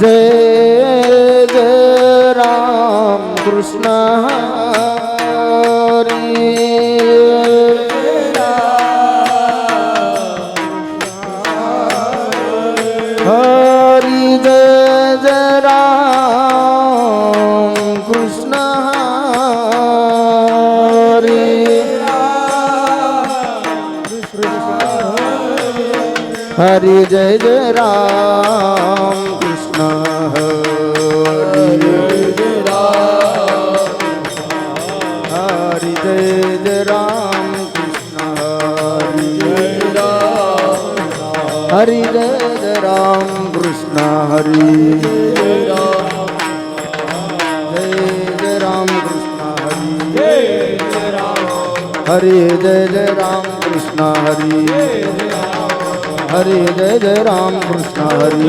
जय जय राम कृष्ण हरी हरी जय जय राम कृष्ण हरी हरि जय जय राम कृष्ण हरि हरि जय जय राम कृष्ण हरि जय जय राम कृष्ण हरि जय जय राम कृष्ण हरि जय जय राम कृष्ण हरि हरि जय जय राम कृष्ण हरि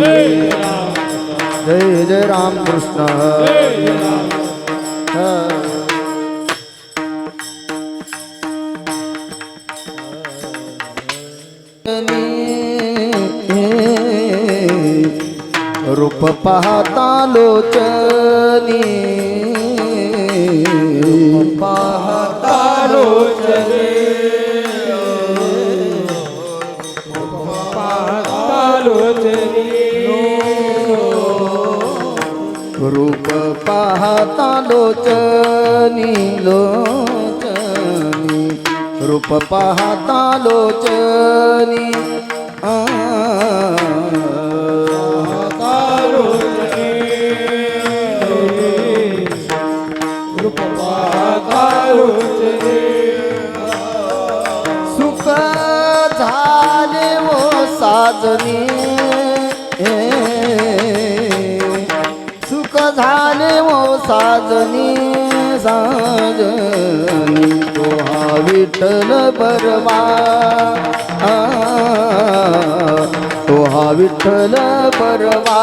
जय जय राम कृष्ण हरि रूप पाहता लोचनी पाहता लोचनी रूप पाहता लोचनी लोचनी रूप पाहता लोचनी रूप पाहता लोचनी सुख झाले वो साजनी सुख झाले वो साजनी साजनी तो हा विठ्ठल बरवा तो हा विठ्ठल बरवा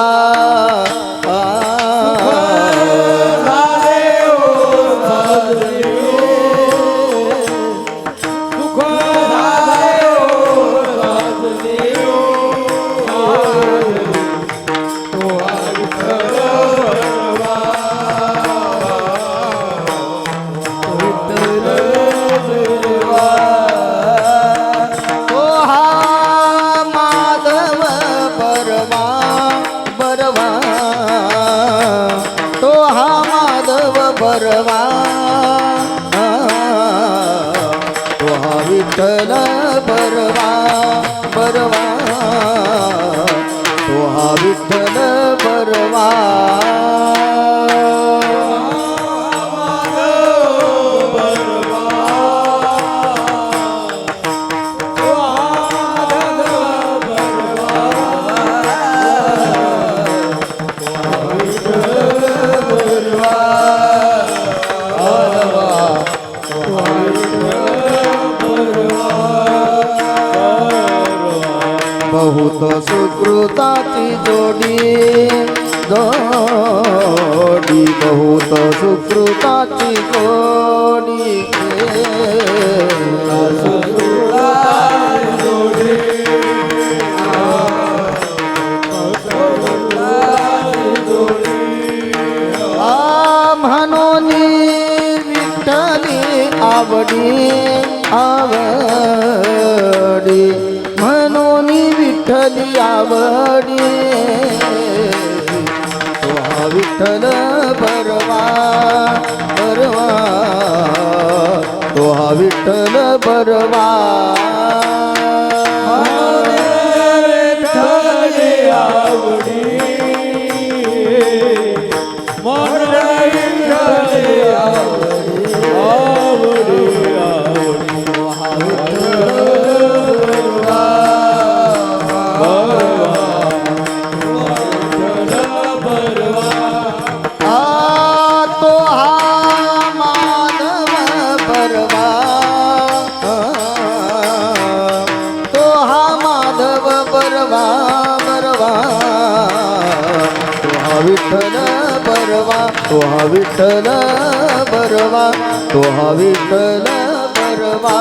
बरवा तो हा विठ्ठल बरवा बरवा तो हा विठ्ठल बरवा बहुत सुकृताची जोडी जोडी बहुत सुकृताची जोडी म्हणून विठ्ठली आवडी आवडी म्हणून विठ्ठली आवडी तो हा विठ्ठल बरवा बरवा तो हा विठ्ठल बरवा विठ्ठली आवडी विठ्ठल बरवा तो हा विठ्ठल बरवा तो हा विठ्ठल बरवा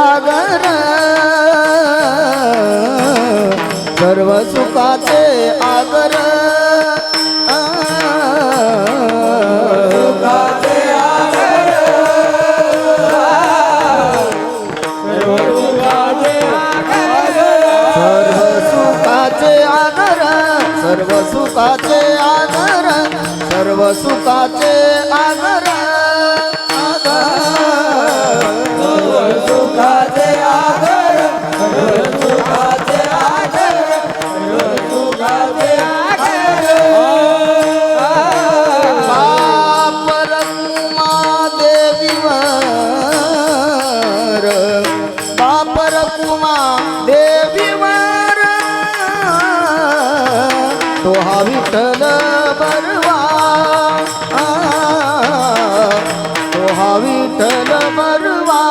आगर सर्व सुखाचे आगर सर्व सुखाचे आगर सर्व सुखाचे आगर सर्व सुखाचे आगर सर्व सुखाचे आगर सर्व सुखाचे आगर बापर कुमा देवीवर बापर कुमा देवीवर तो हा विठ्ठल बरवा तो हा विठ्ठल बरवा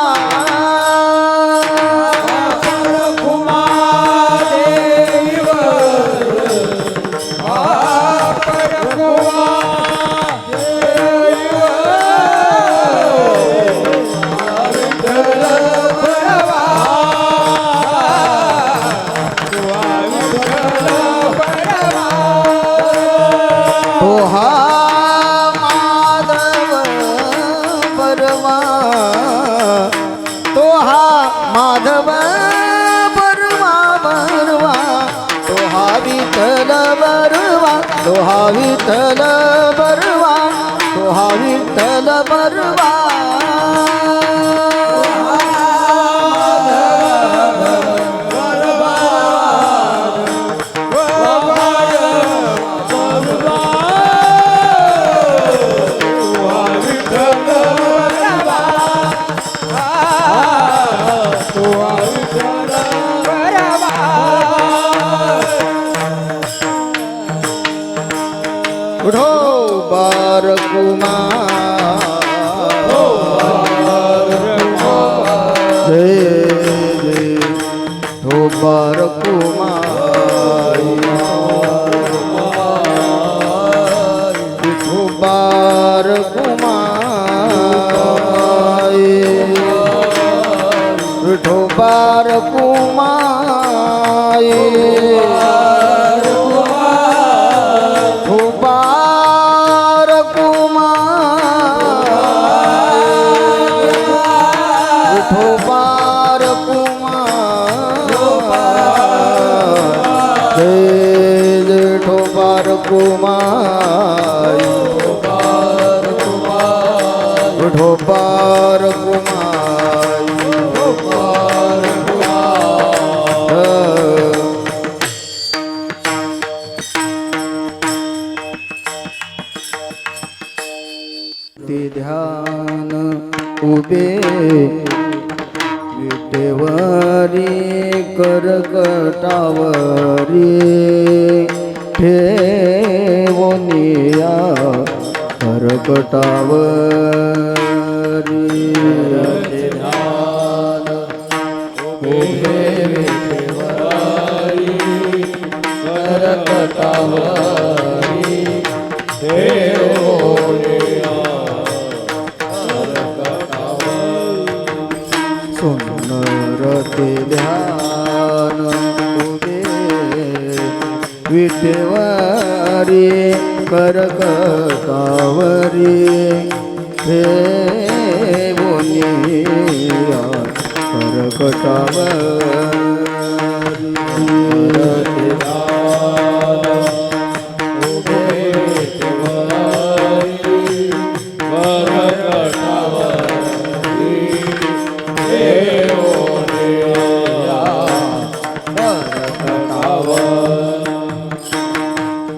माधव बरवा बरवा तो हा विठ्ठल बरवा तो हा विठ्ठल बरवा तो हा विठ्ठल बरवा उठो बार जय जय हो बार बार विठो बार ढोबार ते ध्यान उभे विटेवरी करकटावरी ठेवोनिया करकटावरी ध्यान उभे विटेवरी करकटावरी ठेवोनिया सुंदर ते ध्यान उभे विटेवरी करकटावरी ठेवोनिया करकटावरी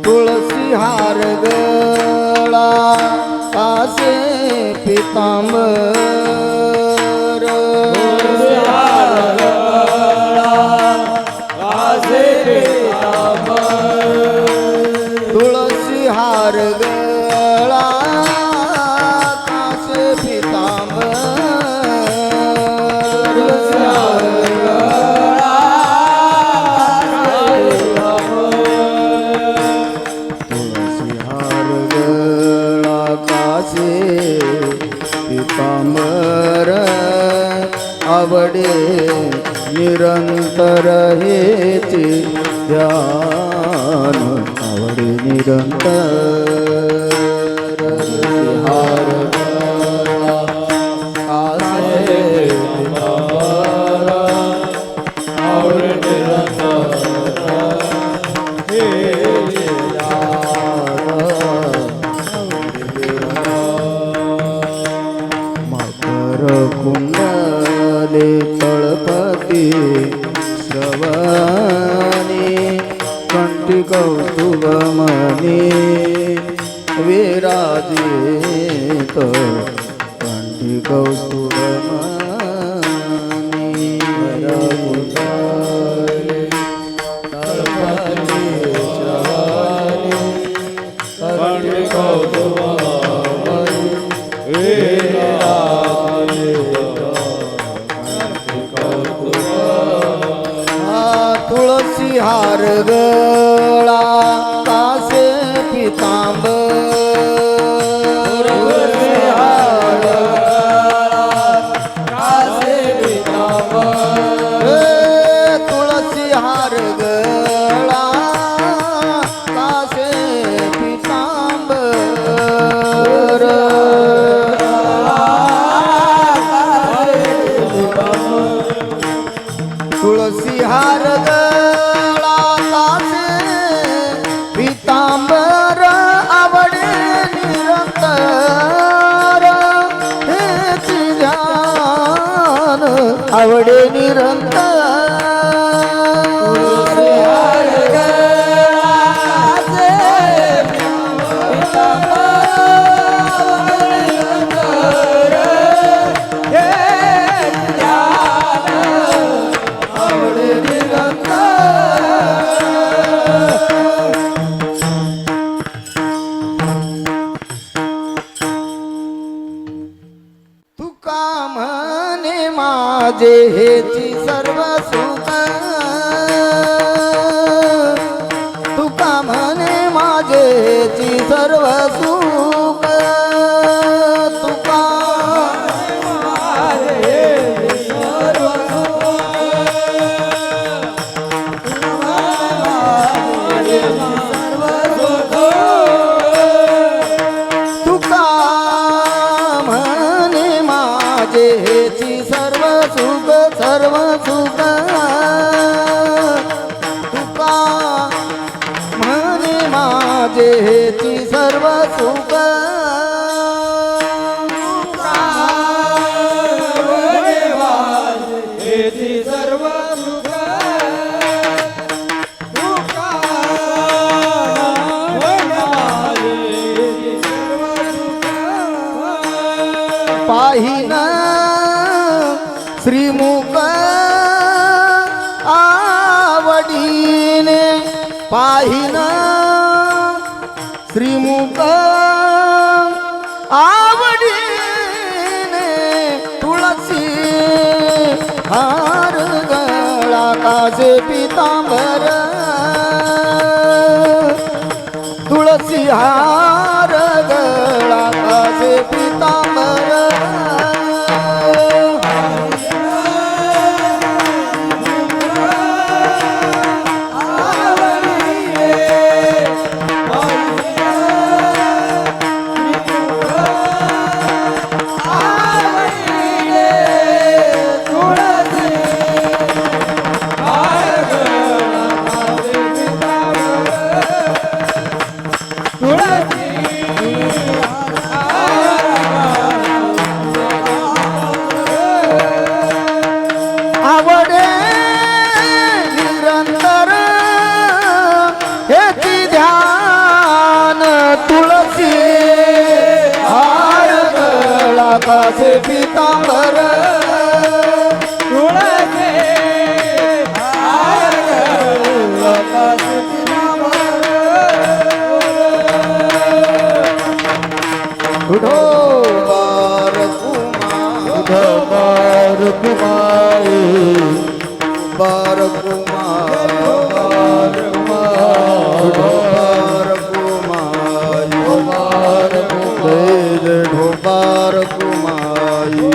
तुळसी हार गळा आसे पितांबर तुळसी हार गळा आसे पितांबर पितांबर आवडे निरंतर हेचे ध्यान आवडे निरंतर हार कुंडले तळपती श्रवणी कंठी कौस्तुभ मनी विराजित कंठी कौस्तुभ मनी कुंडले तळपती श्रवणी कंठी कौस्तुभ तुळसी हार गळा कासे पितांबर हार कासे पितांबर तुळसी हार गळा कासे पितांबर तुळसी हार गळा कासे पितांबर आवडे निरंतर हेचे ध्यान आवडे निरंतर तुळसी हार गळा कासे तुका म्हणे माझे हेची सर्व सुख तुका म्हणे माझे हेची सर्व सुख तुका हेची सर्व सुख तुका म्हणे माझे हेची सर्व सुख तुका म्हणे माझे हेची सर्व सुख तुका म्हणे माझे हेची सर्व सुख पाहिना श्रीमुख आवडीने पाहिन श्रीमुख आवडीने तुळसी हार गळा कासे पितांबर तुळसी हार गळा कासे पितांबर आवडे निरंतर हेची ध्यान तुळसी हार गळा कासे पितांबर तुळसी हार गळा कासे पितांबर ढोबार कुमारी बार कुमार ढोबार कुमारी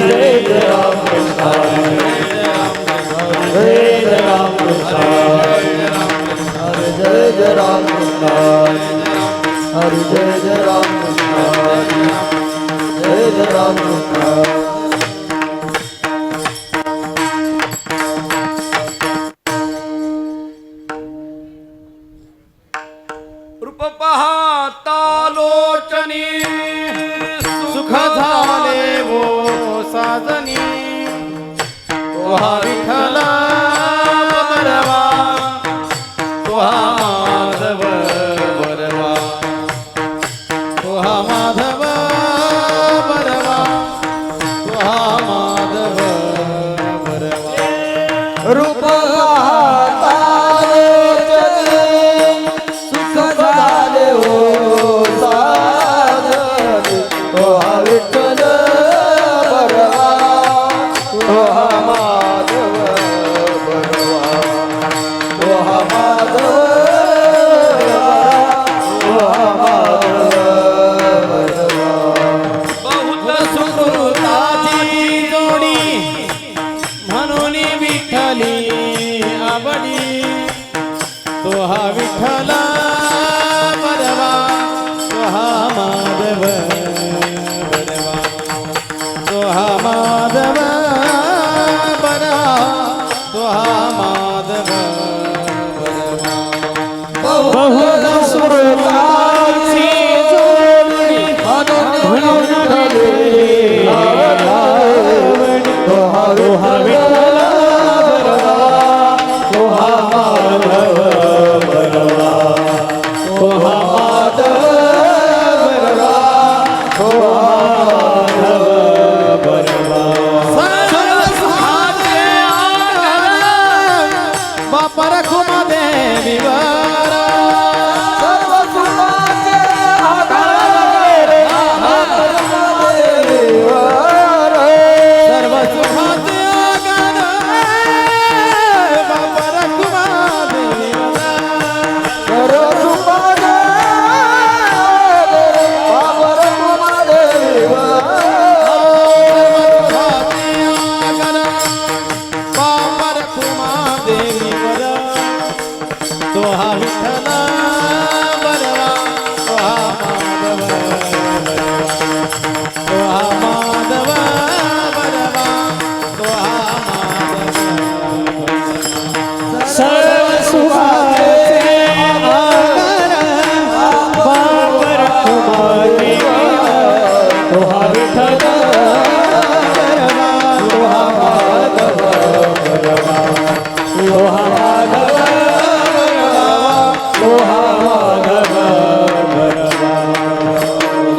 जय जय राम कृष्ण जय जय राम कृष्ण हरे जय जय राम कृष्ण हरे जय जय राम कृष्ण जय जय राम कृष्ण रूप पाहता लोचनी सुख झाले वो साजनी तोहा विठ्ठल बरवा तोहा माधव बरवा तोहा माधव बरवा तोहा माधव बरवा रूप पाहता सुख झाले हो साजनी तोहा विठ्ठल बरवा तोहा माधव बरवा तोहा माधव तोहा माधव बरवा बहुत सुकृताची जोडी म्हणून विठ्ठली आवडी तोहा विठ्ठल बरवा तोहा माधव बरवा तोहा माधव बरवा तोहा माधव बरवा बहुत सुरताची जोडी म्हणून विठ्ठली आवडी तोहा विठ्ठल बरवा तोहा माधव बरवा तोहा माधव बरवा तोहा माधव बरवा सर्व सुखाचे आधार बापा रखुमा देवी वर सर्व सुखाचे आधार देवीवर सर्व सुखाचे आधार बापा रखुमा देवी वर सर्व सुखाचे बाबर कुमादेवीवर तोहा विठ्ठल बरवा तोहा माधव बरवा तोहा माधव बरवा तोहा माधव सर्व सुखाचे आधार बाबर कुमादेवीवर तोहा विठ्ठल बरवा तोहा माधव बरवा तोहा माधव तोहा माधव बरवा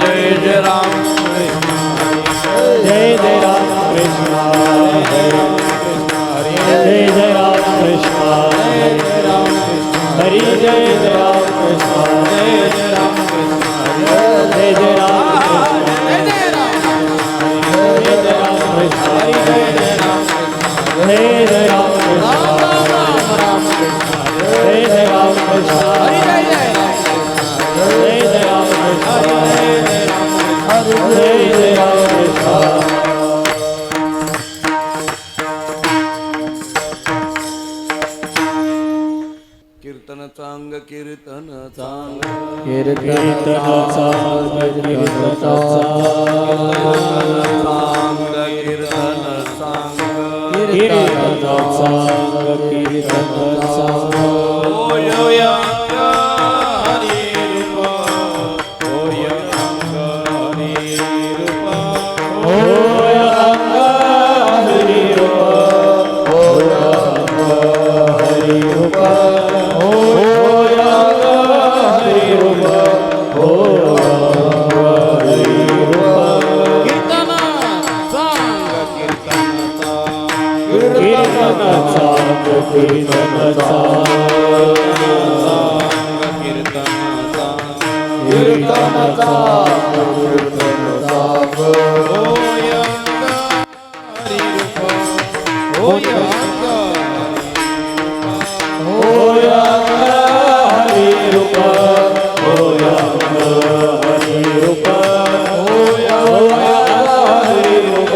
जय जय राम जय जय राम कृष्ण जय जय राम कृष्ण हरि जय जय राम कृष्ण जय जय राम जय जय राम कृष्ण जय जय राम कृष्ण जय जय राम कृष्ण जय जय राम कृष्ण जय जय राम कृष्ण हरि जय राम कृष्ण जय जय राम कृष्ण कीर्तन चांग कीर्तन चांग कीर्तन चांग कीर्तन चांग कीर्तन चांग कीर्तन चांग कीर्तन चांग ओय अंग हरी रूप ओय अंग हरी रूप ओय अंग हरि रूप ओय अंग हरि रूप ओय अंग हरि रूप ओय अंग हरि रूप कीर्तन चांग कीर्तन चांग कीर्तन चांग कीर्तन चांग कीर्तन चांग कीर्तन चांग कीर्तन चांग ओय अंग हरी रूप ओय अंग ओय अंग हरि रूप ओय अंग हरि रूप ओय अंग हरि रूप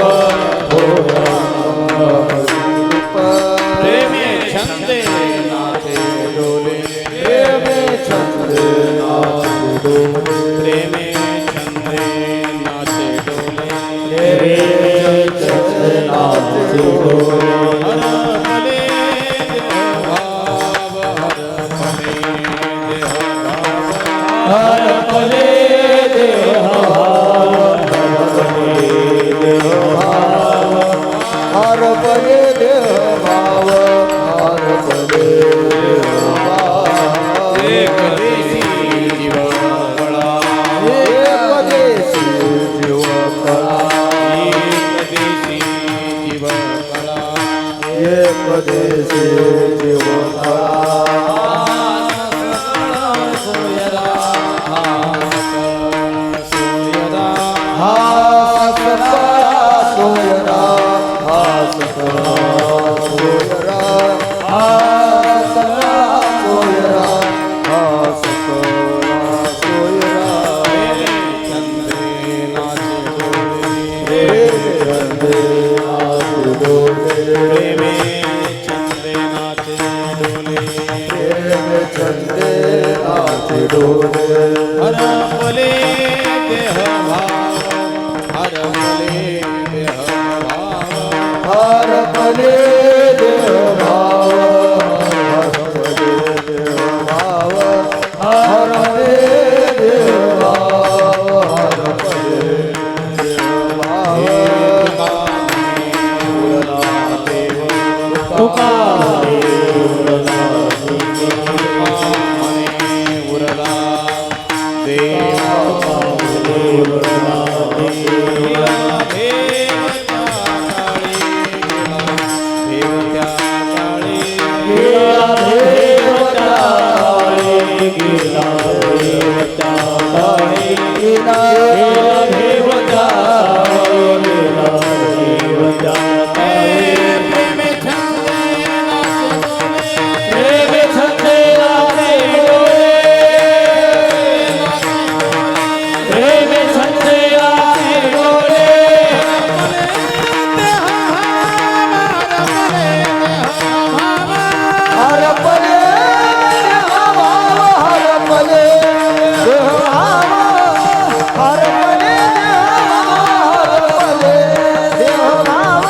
हर फले देह भाव हर पदे देह भाव हर पदे देह भाव एक देशी जीव कळा एक देशी जीव कळा एक देशी जीव कळा एक देशी जीव कळा हा सकळा सोयरा हा सकळा सोयरा हा सकळा सोयरा हा सकळा सोयरा चंद्रे नाचे डोले प्रेमे चंद्रे नाचे डोले चंदे नाचे डोले हर फले देह भाव हर फले देह भाव हर पदे देह भाव हर पदे देह भाव हर पदे देह भाव हर पदे देह भाव तुका हर पदे देह भाव हर पदे देह भाव हर पदे देह भाव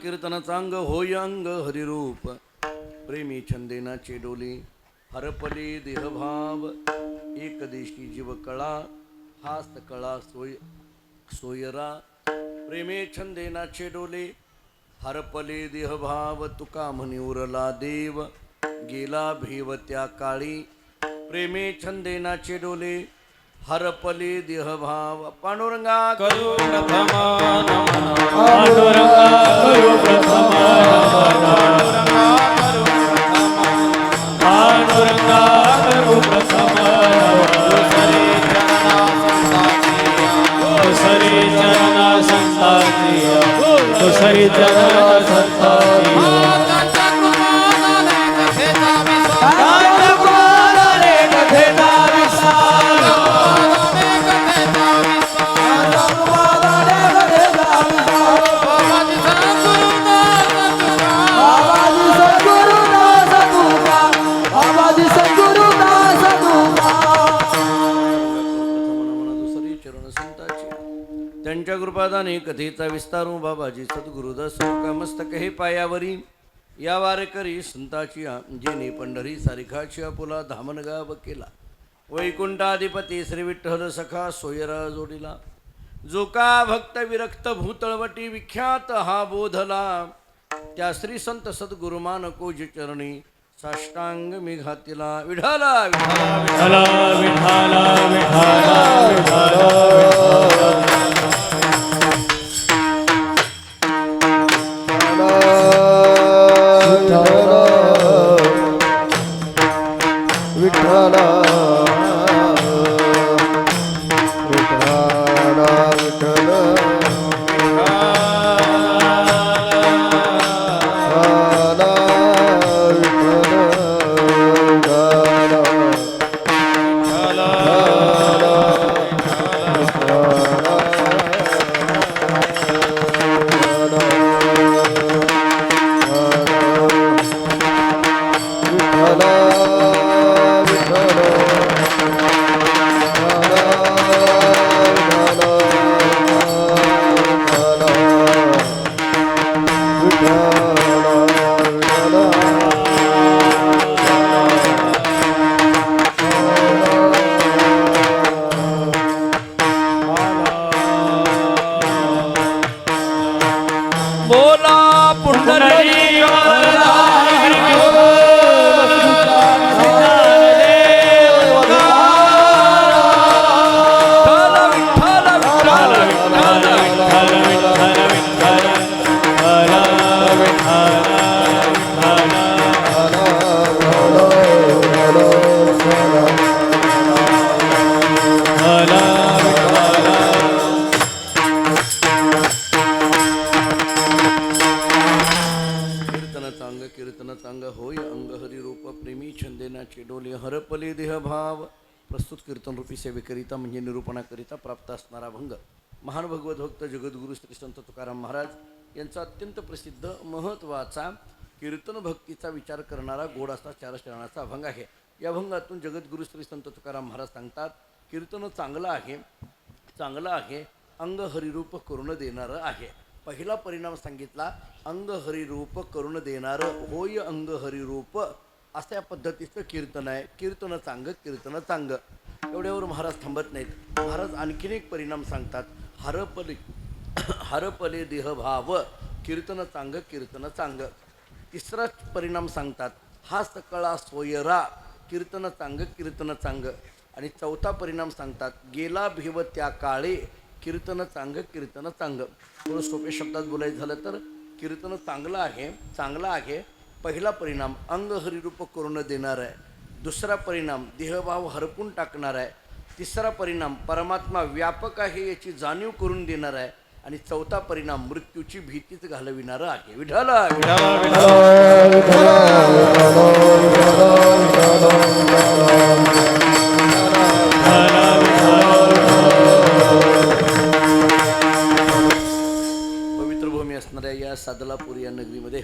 कीर्तनाचा अंग होय अंग हरिरूप प्रेमी छंदेनाचे डोले हरपले देहभाव एक देशी जीव कळा हास्त कळा सोयरा प्रेमे छंदेनाचे डोले हरपले देहभाव तुका म्हणी उरला देव गेला भेव त्या काळी प्रेमे छंदेनाचे डोले हरपले देहभाव पांडुरंगा करू प्रथमा नमः पांडुरंगा करू प्रथमा पांडुरंगा करू प्रथमा सरी चरणा संताची सरी चरणा संताची त्यांच्या कृपादाने कथेचा विस्तारू बाबाजी सद्गुरुदास मस्तक हे पायावरी या वारकरी संताची जेने पंढरी सारिखाची आपुला धामणगाव केला वैकुंठाधिपती श्री विठ्ठल सखा सोयरा जोडीला जो का भक्त विरक्त भूतळवटी विख्यात हा बोधला त्या श्री संत सद्गुरुमान कोजी चरणी साष्टांग मी घातीला विठाला विठाला विठाला विठाला विठाला हरपले देहभाव प्रस्तुत कीर्तन रूपी सेवेकरिता म्हणजे निरूपणाकरिता प्राप्त असणारा भंग महान भगवत भक्त जगद्गुरु श्री संत तुकाराम महाराज यांचा अत्यंत प्रसिद्ध महत्त्वाचा कीर्तन भक्तीचा विचार करणारा गोड असा चार चरणाचा अभंग आहे. या अभंगातून जगद्गुरु श्री संत तुकाराम महाराज सांगतात कीर्तन चांगलं आहे अंग हरिरूप करून देणारं आहे. पहिला परिणाम सांगितला अंग हरिरूप करून देणारं होय अंग हरिरूप अशा या पद्धतीचं कीर्तन आहे. कीर्तन चांग एवढ्यावर महाराज थांबत नाहीत. महाराज आणखीन एक परिणाम सांगतात हरपले देहभाव कीर्तन चांग. तिसरा परिणाम सांगतात हा सकळा सोयरा कीर्तन चांग. आणि चौथा परिणाम सांगतात गेला भिव त्या काळे कीर्तन चांग. थोडं सोप्या शब्दात बोलायचं झालं तर कीर्तन चांगलं आहे. पहिला परिणाम अंग हरिरूप करून देणार आहे. दुसरा परिणाम देहभाव हरपून टाकणार आहे. तिसरा परिणाम परमात्मा व्यापक आहे याची जाणीव करून देणार आहे. आणि चौथा परिणाम मृत्यूची भीतीच घालविणार आहे. विठ्ठल पवित्र भूमी असणाऱ्या या सादलापूर या नगरीमध्ये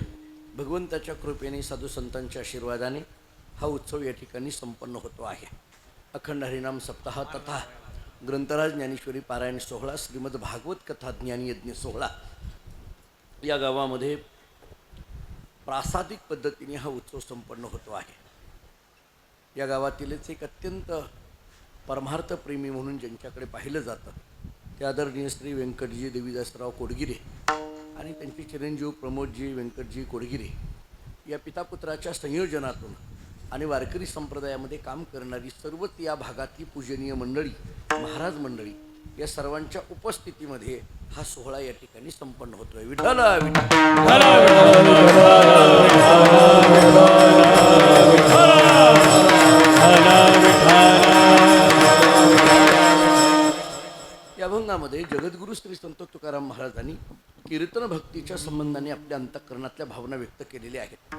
भगवंताच्या कृपेने साधू संतांच्या आशीर्वादाने हा उत्सव या ठिकाणी संपन्न होतो आहे. अखंड हरिनाम सप्ताह तथा ग्रंथराज ज्ञानेश्वरी पारायण सोहळा, श्रीमद भागवत कथा ज्ञानयज्ञ सोहळा या गावामध्ये प्रासादिक पद्धतीने हा उत्सव संपन्न होतो आहे. या गावातीलच एक अत्यंत परमार्थप्रेमी म्हणून ज्यांच्याकडे पाहिलं जातं ते आदरणीय श्री व्यंकटजी देवीदासराव कोडगिरे आणि त्यांचे चिरंजीव प्रमोदजी व्यंकटजी कोडगिरे या पितापुत्राच्या संयोजनातून आणि वारकरी संप्रदायामध्ये काम करणारी सर्वच या भागातली पूजनीय मंडळी, महाराज मंडळी या सर्वांच्या उपस्थितीमध्ये हा सोहळा या ठिकाणी संपन्न होतोय. विठ्ठल या अभंगामध्ये जगद्गुरु श्री संत तुकाराम महाराजांनी कीर्तन भक्तीच्या संबंधाने आपल्या अंतःकरणातल्या भावना व्यक्त केलेल्या आहेत.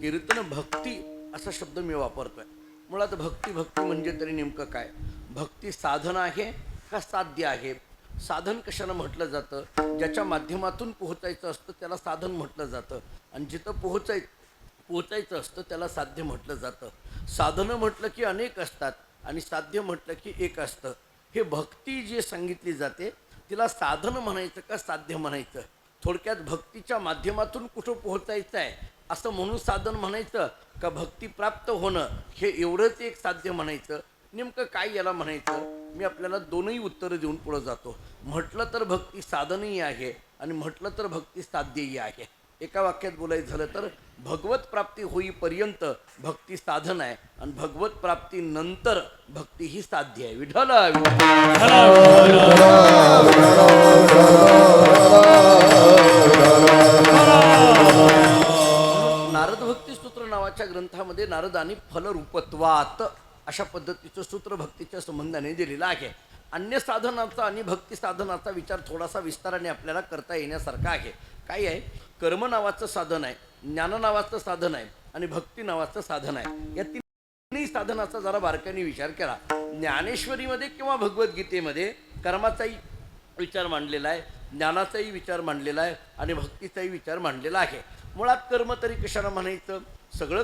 कीर्तन भक्ती असा शब्द मी वापरतोय. मुळात भक्ती म्हणजे तरी नेमकं काय? भक्ती साधन आहे का साध्य आहे? साधन कशाला म्हटलं जातं? ज्याच्या माध्यमातून पोहोचायचं असतं त्याला साधन म्हटलं जातं आणि जिथं पोहोचायचं असतं त्याला साध्य म्हटलं जातं. साधनं म्हटलं की अनेक असतात आणि साध्य म्हटलं की एक असतं. हे भक्ती जी सांगितली जाते तिला साधन म्हणायचं का साध्य म्हणायचं? थोडक्यात भक्तीच्या माध्यमातून कुठं पोहोचायचं आहे असं म्हणून साधन म्हणायचं का भक्ती प्राप्त होणं हे एवढंच एक साध्य म्हणायचं? नेमकं काय याला म्हणायचं? मी आपल्याला दोनही उत्तरं देऊन पुढं जातो. म्हटलं तर भक्ती साधनही आहे आणि म्हटलं तर भक्ती साध्यही आहे. एका वाक्यात बोलायचं झालं तर भगवत प्राप्ती होईपर्यंत भक्ती साधन आहे आणि भगवत प्राप्ती नंतर भक्ती ही साध्य आहे. विठ्ठल नारद भक्ती सूत्र नावाच्या ग्रंथामध्ये नारदांनी फलरूपत्वात अशा पद्धतीचं सूत्र भक्तीच्या संबंधाने दिलेलं आहे. अन्य साधनाचा आणि भक्ती साधनाचा विचार थोडासा विस्ताराने आपल्याला करता येण्यासारखा आहे. काय आहे? कर्म नावाचं साधन आहे, ज्ञान नावाचं साधन आहे आणि भक्ती नावाचं साधन आहे. या तिन्ही साधनाचा जरा बारकाईने विचार केला. ज्ञानेश्वरीमध्ये किंवा भगवद्गीतेमध्ये कर्माचाही विचार मांडलेला आहे, ज्ञानाचाही विचार मांडलेला आहे आणि भक्तीचाही विचार मांडलेला आहे. मुळात कर्म तरी कशाला म्हणायचं? सगळं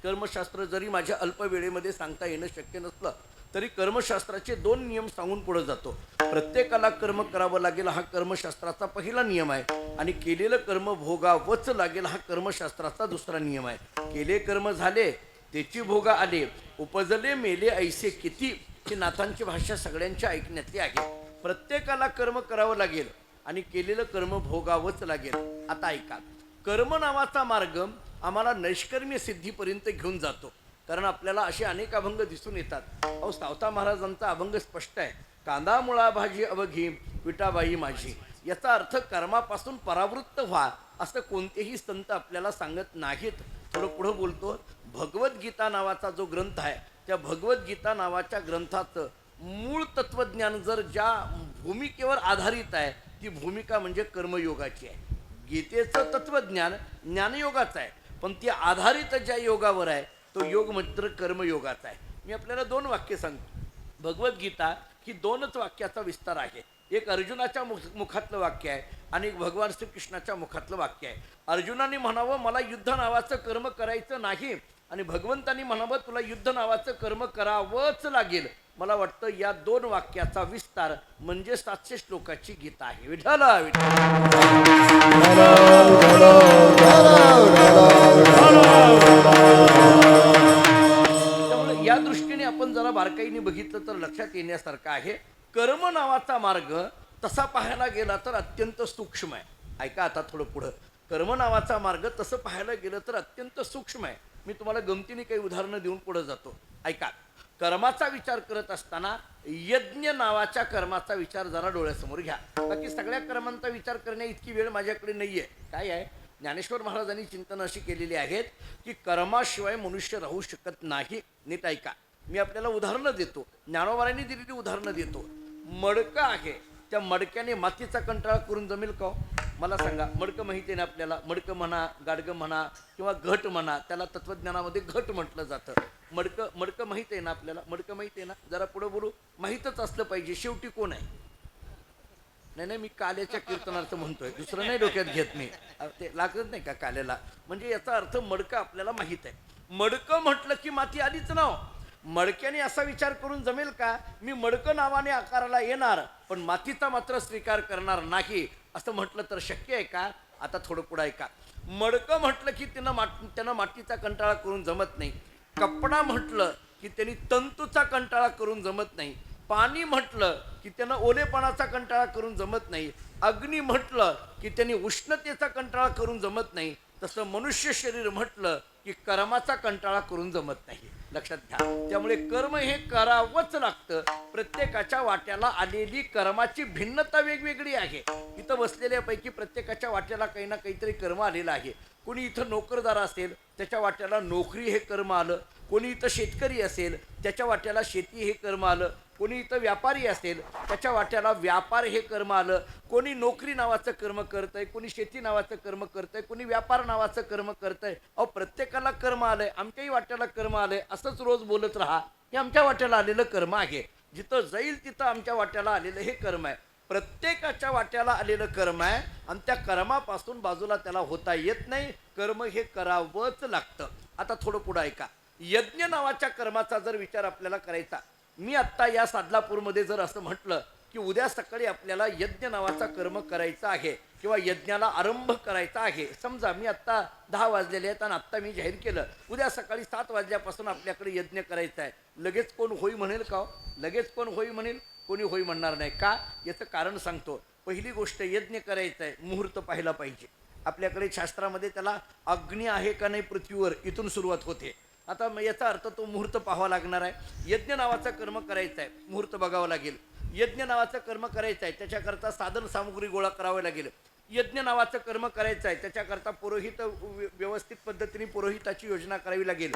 कर्मशास्त्र जरी माझ्या अल्प वेळेमध्ये सांगता येणं शक्य नसलं तरी कर्मशास्त्राचे 2 नियम सांगून पुढे जातो. प्रत्येकाला कर्म करावं लागेल हा कर्मशास्त्राचा पहिला नियम आहे आणि केलेलं कर्म भोगावंच लागेल हा कर्मशास्त्राचा दुसरा नियम आहे. केले कर्म झाले त्याची भोगा आले, उपजले मेले ऐसे किती, ही नाथांची भाषा सगळ्यांच्या ऐकण्यातली आहे. प्रत्येकाला कर्म करावं लागेल आणि केलेलं कर्म भोगावंच लागेल. आता ऐका, कर्म नावाचा मार्ग आम्हाला नैष्कर्म्य सिद्धीपर्यंत घेऊन जातो. कारण आपल्याला असे अनेक अभंग दिसून येतात. अहो, सावता महाराजांचा अभंग स्पष्ट आहे. कांदा मुळा भाजी अवघी विटाबाई माझी. याचा अर्थ कर्मापासून परावृत्त व्हा असं कोणतेही संत आपल्याला सांगत नाहीत. थोडं पुढं बोलतो, भगवद्गीता नावाचा जो ग्रंथ आहे त्या भगवद्गीता नावाच्या ग्रंथाचं मूळ तत्वज्ञान जर ज्या भूमिकेवर आधारित आहे ती भूमिका म्हणजे कर्मयोगाची आहे. गीतेचं तत्वज्ञान ज्ञानयोगाचं आहे पण ती आधारित ज्या योगावर आहे तो योग मात्र कर्मयोगाचा आहे. मी आपल्याला 2 वाक्य सांगतो. भगवद्गीता ही 2च वाक्याचा विस्तार आहे. एक अर्जुनाच्या मुखातलं वाक्य आहे आणि एक भगवान श्रीकृष्णाच्या मुखातलं वाक्य आहे. अर्जुनाने म्हणावं मला युद्ध नावाचं कर्म करायचं नाही आणि भगवंतांनी म्हणावं तुला युद्ध नावाचं कर्म करावंच लागेल. मला वाटतं या 2 वाक्याचा विस्तार म्हणजे 700 श्लोकाची गीता आहे. विठ्ठल त्यामुळे या दृष्टीने आपण जरा बारकाईने बघितलं तर लक्षात येण्यासारखं आहे. कर्म नावाचा मार्ग तसा पाहायला गेला तर अत्यंत सूक्ष्म आहे. ऐका आता थोडं पुढं. कर्म नावाचा मार्ग तसं पाहायला गेलं तर अत्यंत सूक्ष्म आहे. मी तुम्हाला गमतीने काही उदाहरणं देऊन पुढे जातो. ऐका, कर्माचा विचार करत असताना यज्ञ नावाच्या कर्माचा विचार जरा डोळ्यासमोर घ्या. बाकी सगळ्या कर्मांचा विचार करण्या इतकी वेळ माझ्याकडे नाही आहे. काय आहे, ज्ञानेश्वर महाराजांनी चिंतन अशी केलेली आहेत की कर्माशिवाय मनुष्य राहू शकत नाही. नीट ऐका, मी आपल्याला उदाहरणं देतो, ज्ञानोबारांनी दिलेली उदाहरणं देतो. मडकं आहे, त्या मडक्याने मातीचा कंटाळा करून जमेल का? मला सांगा. मडकं माहिती आहे ना आपल्याला, मडकं म्हणा, गाडगं म्हणा किंवा घट म्हणा, त्याला तत्वज्ञानामध्ये घट म्हटलं जातं. मडकं माहित आहे ना आपल्याला, मडकं माहिती आहे ना? जरा पुढं बोलू, माहीतच असलं पाहिजे. शेवटी कोण आहे? नाही, मी काल्याच्या कीर्तनार्थ म्हणतोय, दुसरं नाही डोक्यात घेत मी. ते लागत नाही का काल्याला? म्हणजे याचा अर्थ मडकं आपल्याला माहित आहे. मडकं म्हटलं की माती आलीच ना. मडक्याने असा विचार करून जमेल का, मी मडकं नावाने आकाराला येणार पण मातीचा मात्र स्वीकार करणार नाही, असं म्हटलं तर शक्य आहे का? आता थोडं पुढं ऐका. मडकं म्हटलं की त्यानं मातीचा कंटाळा करून जमत नाही. कपडा म्हटलं की त्यांनी तंतूचा कंटाळा करून जमत नाही. पाणी म्हटलं की त्यानं ओलेपणाचा कंटाळा करून जमत नाही. अग्नी म्हटलं की त्यांनी उष्णतेचा कंटाळा करून जमत नाही. तसं मनुष्य शरीर म्हटलं की कर्माचा कंटाळा करून जमत नाही. लक्षात घ्या. त्यामुळे कर्म हे करावंच लागतं. प्रत्येकाच्या वाट्याला आलेली कर्माची भिन्नता वेगवेगळी आहे. इथं बसलेल्यापैकी प्रत्येकाच्या वाट्याला काही ना काहीतरी कर्म आलेलं आहे. कोणी इथं नोकरदार असेल त्याच्या वाट्याला नोकरी हे कर्म आलं. कोणी इथं शेतकरी असेल त्याच्या वाट्याला शेती हे कर्म आलं. कोणी इथं व्यापारी असेल त्याच्या वाट्याला व्यापार हे कर्म आलं. कोणी नोकरी नावाचं कर्म करतंय, कोणी शेती नावाचं कर्म करतंय, कोणी व्यापार नावाचं कर्म करतंय. अहो, प्रत्येकाला कर्म आलंय. आमच्याही वाट्याला कर्म आलंय. असंच रोज बोलत राहा, हे आमच्या वाट्याला आलेलं कर्म आहे. जिथं जाईल तिथं आमच्या वाट्याला आलेलं हे कर्म आहे. प्रत्येकाच्या वाट्याला आलेलं कर्म आहे आणि त्या कर्मापासून बाजूला त्याला होता येत नाही. कर्म हे करावंच लागतं. आता थोडं पुढं ऐका. यज्ञ नावाच्या कर्माचा जर विचार आपल्याला करायचा, मी आत्ता या सादलापूरमध्ये जर असं म्हटलं की उद्या सकाळी आपल्याला यज्ञ नावाचा कर्म करायचा आहे किंवा यज्ञाला आरंभ करायचा आहे. समजा मी आत्ता 10 वाजलेले आहेत आणि आत्ता मी जाहीर केलं उद्या सकाळी 7 वाजल्यापासून आपल्याकडे यज्ञ करायचा आहे. लगेच कोण होई म्हणेल का? लगेच कोण होई म्हणेल? कोणी होई म्हणणार नाही. का? याचं कारण सांगतो. पहिली गोष्ट, यज्ञ करायचा आहे, मुहूर्त पाहायला पाहिजे. आपल्याकडे शास्त्रामध्ये त्याला अग्नी आहे का नाही पृथ्वीवर, इथून सुरुवात होते. आता याचा अर्थ तो मुहूर्त पाहावा लागणार आहे. यज्ञ नावाचा कर्म करायचा आहे, मुहूर्त बघावं लागेल. यज्ञ नावाचं कर्म करायचं आहे, त्याच्याकरता साधन सामुग्री गोळा करावी लागेल. यज्ञ नावाचं कर्म करायचं आहे, त्याच्याकरता पुरोहित व्यवस्थित पद्धतीने पुरोहिताची योजना करावी लागेल.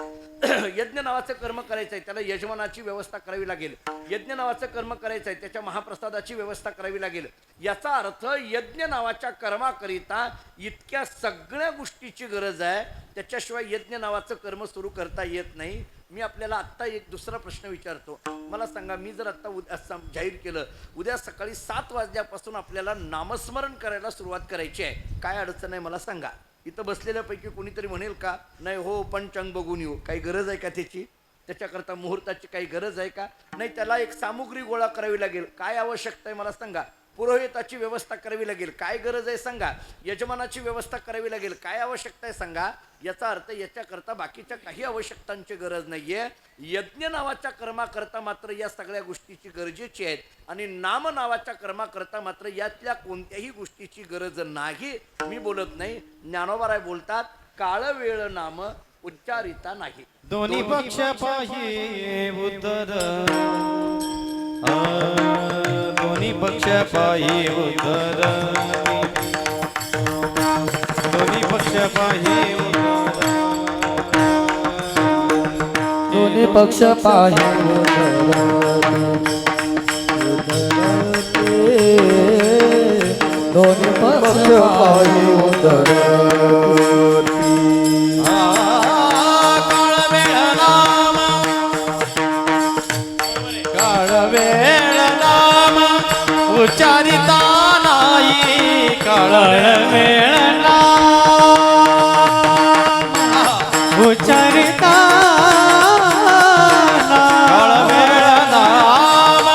यज्ञ नावाचं कर्म करायचं आहे, त्याला यजमानाची व्यवस्था करावी लागेल. यज्ञ नावाचं कर्म करायचं आहे, त्याच्या महाप्रसादाची व्यवस्था करावी लागेल. याचा अर्थ यज्ञ नावाच्या कर्माकरिता इतक्या सगळ्या गोष्टीची गरज आहे. त्याच्याशिवाय यज्ञ नावाचं कर्म सुरू करता येत नाही. मी आपल्याला आत्ता एक दुसरा प्रश्न विचारतो. मला सांगा, मी जर आत्ता जाहीर केलं उद्या सकाळी 7 वाजल्यापासून आपल्याला नामस्मरण करायला सुरुवात करायची आहे, काय अडचण आहे मला सांगा? इथं बसलेल्यापैकी कोणीतरी म्हणेल का, नाही हो पंचांग बघून येऊ? काही गरज आहे का त्याची? त्याच्याकरता मुहूर्ताची काही गरज आहे का? नाही. त्याला एक सामुग्री गोळा करावी लागेल. काय आवश्यकता आहे मला सांगा? पुरोहिताची व्यवस्था करावी लागेल. काय गरज आहे सांगा? यजमानाची व्यवस्था करावी लागेल. काय आवश्यकता आहे सांगा? याचा अर्थ याच्याकरता बाकीच्या काही आवश्यकतांची गरज नाही आहे. यज्ञ नावाच्या कर्माकरता मात्र या सगळ्या गोष्टीची गरजेची आहेत आणि नाम नावाच्या कर्माकरता मात्र यातल्या कोणत्याही गोष्टीची गरज नाही. मी बोलत नाही, ज्ञानोबाराय बोलतात, काळ वेळ नाम उच्चारिता नाही. दोन्ही पक्ष पाही उत्तर, दोन्ही पक्ष पाही उत्तर, दोन्ही पक्ष पाही उत्तर, दोन्ही पक्ष पाहे दोन्ही पक्ष पाहे उच्चारिता नाही. काळ वेळ उच्चारिता, काळ वेळ नाम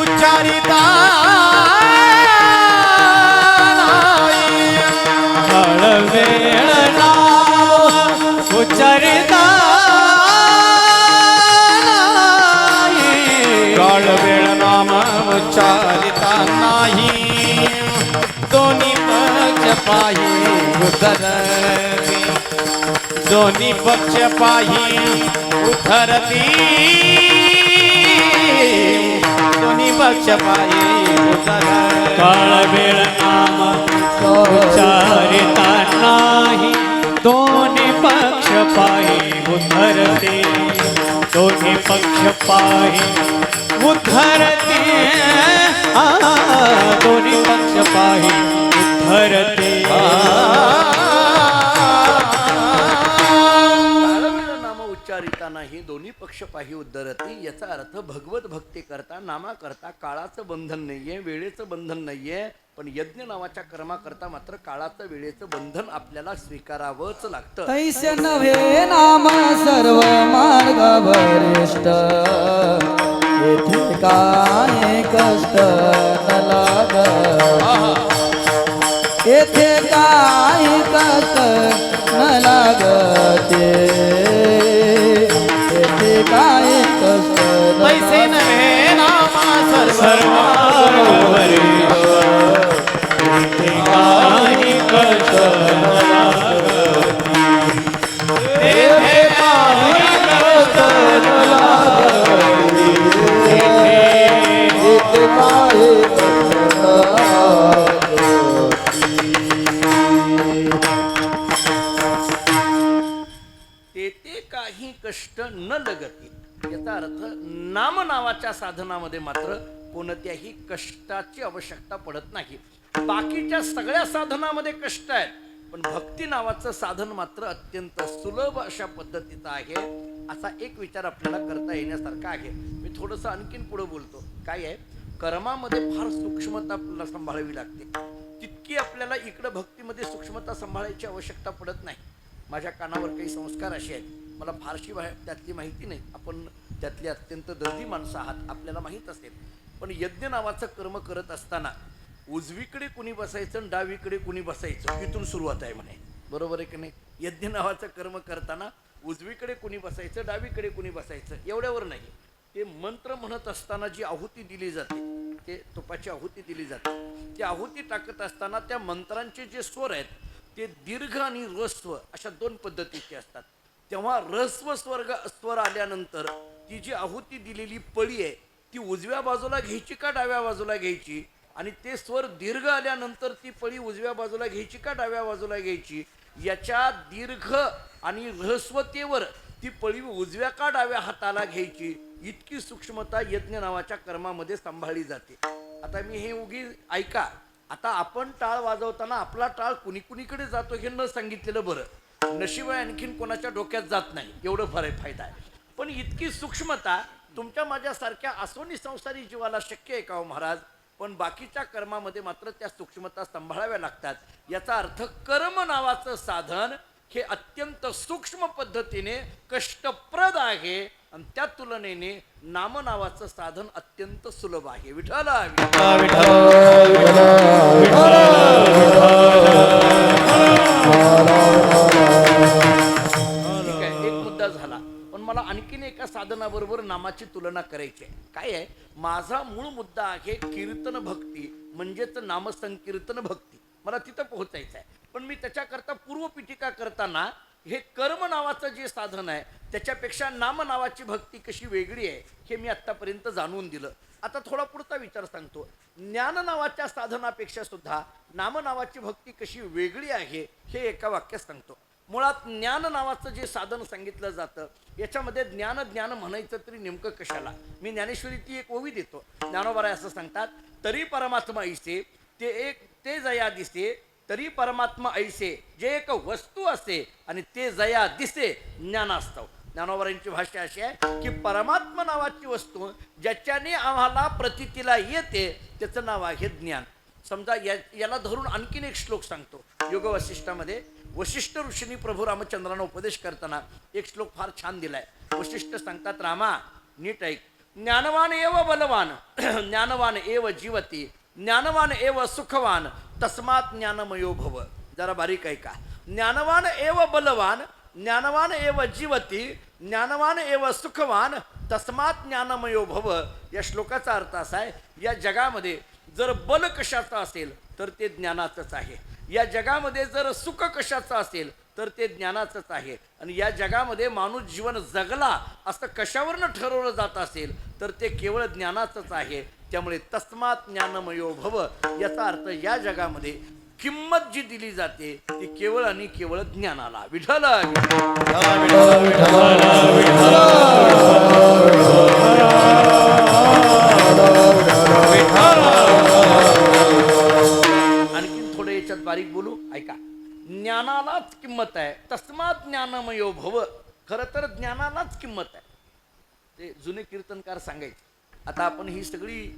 उच्चारिता नाही. काळ वेळ नाम उच्चारिता नाही. काळ वेळ नाम उच्चारिता नाही. दोन्ही पक्ष पाही उतरती, दोन्ही पक्ष पाही उद्धरती दोन्ही पक्ष पायी उद्धरती काळ वेळ नाम उच्चारिता नाही दोन्ही पक्ष पायी उद्धरते दोन्ही पक्ष पायी उद्धरते दोन्ही पक्ष पायी उद्धरते काळवेळ नाम उच्चारिता नाही दोन्ही पक्ष पाही उद्धरती. याचा अर्थ भगवत भक्ती करता नामा करता काळाचं बंधन नाहीये, वेळेचं बंधन नाहीये. पण यज्ञ नावाच्या कर्माकरता मात्र काळाचं वेळेचं बंधन आपल्याला स्वीकारावंच लागतं. तैस्य नव्हे नाम सर्व मार्ग वरिष्ठ येथे काय कष्ट न लाग येथे काय कष्ट न लागते येथे काय कष्ट न पैसे नव्हे नामा सर्व काही कष्ट न लागती. तेथे काही कष्ट न लागती. येथे काय कष्ट न तेथे काही कष्ट न लगती. याचा अर्थ नाम नावाच्या साधनामध्ये मात्र कोणत्याही कष्टाची आवश्यकता पडत नाही. बाकीच्या सगळ्या साधनामध्ये कष्ट आहेत, पण भक्ती नावाचं साधन मात्र अत्यंत सुलभ अशा पद्धतीचं आहे. असा एक विचार आपल्याला करता येण्यासारखा आहे. मी थोडंसं आणखीन पुढे बोलतो. काय आहे, कर्मामध्ये फार सूक्ष्मता आपल्याला सांभाळावी लागते. तितकी आपल्याला इकडं भक्तीमध्ये सूक्ष्मता सांभाळायची आवश्यकता पडत नाही. माझ्या कानावर काही संस्कार असे आहेत, मला फारशी त्यातली माहिती नाही. आपण त्यातली अत्यंत दर्दी माणसं आहात, आपल्याला माहीत असेल. पण यज्ञ नावाचं कर्म करत असताना उजवीकडे कुणी बसायचं आणि डावीकडे कुणी बसायचं इथून सुरुवात आहे म्हणे. बरोबर आहे की नाही? यज्ञ नावाचं कर्म करताना उजवीकडे कुणी बसायचं डावीकडे कुणी बसायचं एवढ्यावर नाही. ते मंत्र म्हणत असताना जी आहुती दिली जाते, ते तुपाची आहुती दिली जाते, ती आहुती टाकत असताना त्या मंत्रांचे जे स्वर आहेत ते दीर्घ आणि ऱ्हस्व अशा दोन पद्धतीचे असतात. तेव्हा ऱ्हस्व स्वर आल्यानंतर ती जी आहुती दिलेली पळी आहे ती उजव्या बाजूला घ्यायची का डाव्या बाजूला घ्यायची, आणि ते स्वर दीर्घ आल्यानंतर ती पळी उजव्या बाजूला घ्यायची का डाव्या बाजूला घ्यायची, याच्या दीर्घ आणि ऱ्हस्वतेवर ती पळी उजव्या का डाव्या हाताला घ्यायची, इतकी सूक्ष्मता यज्ञ नावाच्या कर्मामध्ये सांभाळली जाते. आता मी हे उगी ऐका. आता आपण टाळ वाजवताना आपला टाळ कुणीकडे जातो हे न सांगितलेलं बरं. नशिबाय आणखीन कोणाच्या डोक्यात जात नाही, एवढं फायदा आहे. पण इतकी सूक्ष्मता तुमच्या माझ्यासारख्या आसोनी संसारी जीवाला शक्य आहे का हो महाराज? पण बाकीच्या कर्मामध्ये मात्र त्या सूक्ष्मता सांभाळाव्या लागतात. याचा अर्थ कर्म नावाचं साधन हे अत्यंत सूक्ष्म पद्धतीने कष्टप्रद आहे, आणि त्या तुलनेने नाम नावाचं साधन अत्यंत सुलभ आहे. विठ्ठल ठीक आहे, एक मुद्दा झाला. पण मला आणखीन एका साधनाबरोबर नामाची तुलना करायची आहे. काय आहे, माझा मूळ मुद्दा आहे कीर्तन भक्ती म्हणजेच नामसंकीर्तन भक्ती. मला तिथं पोहोचायचं आहे. पण मी त्याच्याकरता पूर्वपीठिका करताना हे कर्म नावाचं जे साधन आहे त्याच्यापेक्षा नाम नावाची भक्ती कशी वेगळी आहे हे मी आत्तापर्यंत जाणून दिलं. आता थोडा पुढचा विचार सांगतो. ज्ञान नावाच्या साधनापेक्षा सुद्धा नाम नावाची भक्ती कशी वेगळी आहे हे एका वाक्यात सांगतो. मुळात ज्ञान नावाचं जे साधन सांगितलं जातं याच्यामध्ये ज्ञान म्हणायचं तरी नेमकं कशाला? मी ज्ञानेश्वरीची एक ओवी देतो. ज्ञानोबा असं सांगतात, तरी परमात्मा ऐसे ते जया दिसे, तरी परमात्मा ऐसे जे एक वस्तू असे आणि ते जया दिसे ज्ञानास्तव. ज्ञानोबरांची भाषा अशी आहे की परमात्मा नावाची वस्तू ज्याच्याने आम्हाला प्रतीतीला येते त्याचं नाव आहे ज्ञान. समजा याला धरून आणखीन एक श्लोक सांगतो. योग वशिष्ठामध्ये वशिष्ठ ऋषींनी प्रभू रामचंद्रांना उपदेश करताना एक श्लोक फार छान दिलाय. वशिष्ठ सांगतात, रामा नीट ऐक, ज्ञानवान एव बलवान ज्ञानवान एव जीवती ज्ञानवान एव सुखवान तस्मात ज्ञानमयो भव. जरा बारीक ऐका. ज्ञानवान एव बलवान ज्ञानवान एव जीवती ज्ञानवान एव सुखवान तस्मात ज्ञानमयो भव. या श्लोकाचा अर्थ असा आहे, या जगामध्ये जर बल कशाचं असेल तर ते ज्ञानाचंच आहे. या जगामध्ये जर सुख कशाचं असेल तर ते ज्ञानाचंच आहे. आणि या जगामध्ये माणूस जीवन जगला असं कशावरनं ठरवलं जात असेल तर ते केवळ ज्ञानाचंच आहे. त्यामुळे तस्मात ज्ञानमयो भव याचा अर्थ या जगामध्ये किंमत जी दिली जाते ती केवळ आणि केवळ ज्ञानाला. विठ्ठल आणखीन थोडं याच्यात बारीक बोलू, ऐका. ज्ञानालाच किंमत आहे. तस्मात ज्ञानमयो भव. खरं तर ज्ञानालाच किंमत आहे. ते जुने कीर्तनकार सांगायचे. आता आपण ही सगळी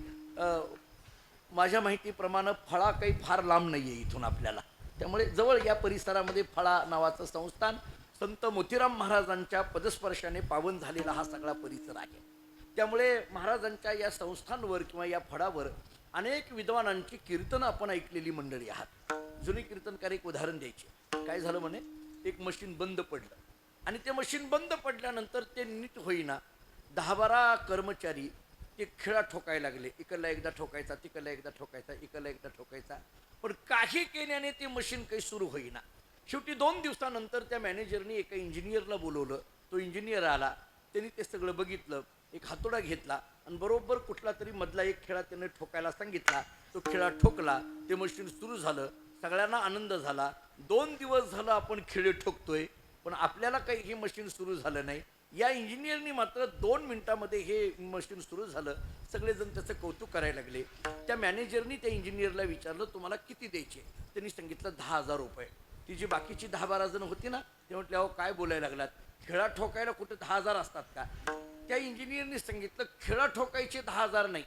माझ्या माहितीप्रमाणे फळा काही फार लांब नाही आहे इथून आपल्याला. त्यामुळे जवळ या परिसरामध्ये फळा नावाचं संस्थान संत मोतीराम महाराजांच्या पदस्पर्शाने पावन झालेला हा सगळा परिसर आहे. त्यामुळे महाराजांच्या या संस्थांवर किंवा या फळावर अनेक विद्वानांची कीर्तनं आपण ऐकलेली मंडळी आहात. जुने कीर्तनकार एक उदाहरण द्यायचे. काय झालं म्हणे, एक मशीन बंद पडलं आणि ते मशीन बंद पडल्यानंतर ते नीट होईना. 10-12 कर्मचारी ते खिळा ठोकायला लागले. इकडला एकदा ठोकायचा, तिकडला एकदा ठोकायचा, इकडला एकदा ठोकायचा, पण काही केल्याने ते मशीन काही सुरू होईना. शेवटी 2 दिवसानंतर त्या मॅनेजरनी एका इंजिनियरला बोलवलं. तो इंजिनियर आला. त्यांनी ते सगळं बघितलं. एक हातोडा घेतला आणि बरोबर कुठला तरी मधला एक खिळा त्याने ठोकायला सांगितला. तो खिळा ठोकला. ते मशीन सुरू झालं. सगळ्यांना आनंद झाला. 2 दिवस झालं आपण खिळे ठोकतोय पण आपल्याला काही हे मशीन सुरू झालं नाही. या इंजिनियरनी मात्र 2 मिनिटामध्ये हे मशीन सुरू झालं. सगळेजण त्याचं कौतुक करायला लागले. त्या मॅनेजरनी त्या इंजिनियरला विचारलं, तुम्हाला किती द्यायचे? त्यांनी सांगितलं 10,000 रुपये. ती जी बाकीची 10-12 जण होती ना, ते म्हटले, अहो काय बोलायला लागलात, खेळा ठोकायला कुठे 10,000 असतात का? त्या इंजिनियरनी सांगितलं, खेळा ठोकायचे 10,000 नाही,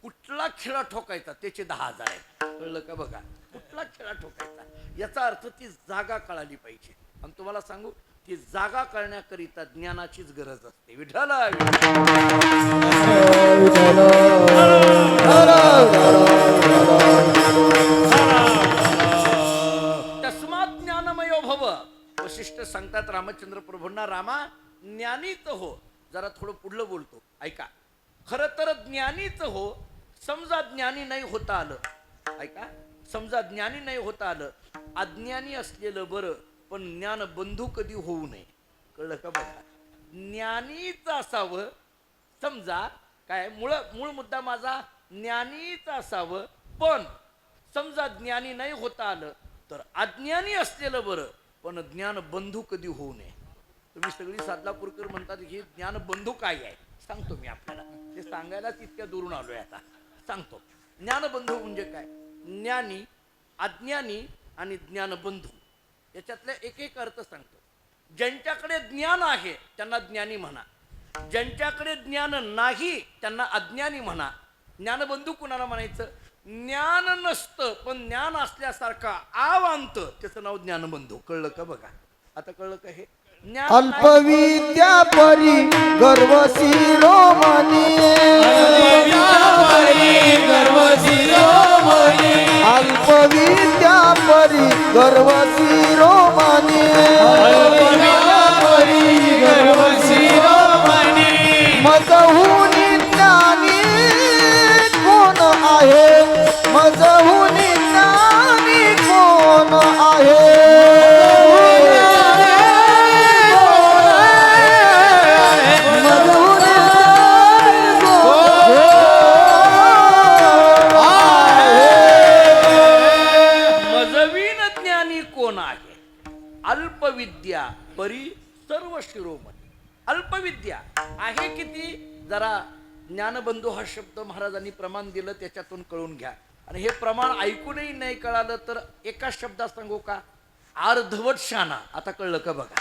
कुठला खेळा ठोकायचा त्याचे 10,000 आहे. कळलं का? बघा, कुठला खेळा ठोकायचा याचा अर्थ ती जागा कळाली पाहिजे. आणि तुम्हाला सांगू, ती जागा कळण्याकरिता ज्ञानाचीच गरज असते. विठ्ठल तस्मात ज्ञानमयो भव. वशिष्ठ सांगतात रामचंद्र प्रभूंना, रामा ज्ञानीच हो. जरा थोडं पुढलं बोलतो, ऐका. खरं तर ज्ञानीच हो. समजा ज्ञानी नाही होता आलं, ऐका, समजा ज्ञानी नाही होता आलं, अज्ञानी असलेलं बरं, पण ज्ञान बंधू कधी होऊ नये. कळलं का? बघा, ज्ञानीच असावं. समजा काय मूळ मुद्दा माझा, ज्ञानीच असावं, पण समजा ज्ञानी नाही होता आलं तर अज्ञानी असलेलं बरं, पण ज्ञान बंधू कधी होऊ नये. तुम्ही सगळी सादलापूरकर म्हणतात हे ज्ञान बंधू काय आहे, सांगतो मी आपल्याला. ते सांगायलाच इतक्या दुरून आलोय. आता सांगतो. ज्ञानबंधू म्हणजे काय? ज्ञानी, अज्ञानी आणि ज्ञानबंधू याच्यातले एक एक अर्थ सांगतो. ज्यांच्याकडे ज्ञान आहे त्यांना ज्ञानी म्हणा, ज्यांच्याकडे ज्ञान नाही त्यांना अज्ञानी म्हणा. ज्ञानबंधू कुणाला म्हणायचं? ज्ञान नसतं पण ज्ञान असल्यासारखा आव आणतं, त्याचं नाव ज्ञानबंधू. कळलं का? बघा, आता कळलं का? हे ज्ञान अल्पविद्या परी गर्व शिरोमणी, अल्पविद्या परी गर्व शिरोमणी, मजहुनी ज्ञानी कोण आहे, मजहुनी ज्ञानी कोण आहे. अल्पविद्या परी सर्व शिरोमणी. अल्पविद्या आहे किती? जरा ज्ञानबंधू हा शब्द महाराजांनी प्रमाण दिलं, त्याच्यातून कळून घ्या. आणि हे प्रमाण ऐकूनही नाही कळालं तर एका शब्दात सांगू का? अर्धवट शाना. आता कळलं का? बघा,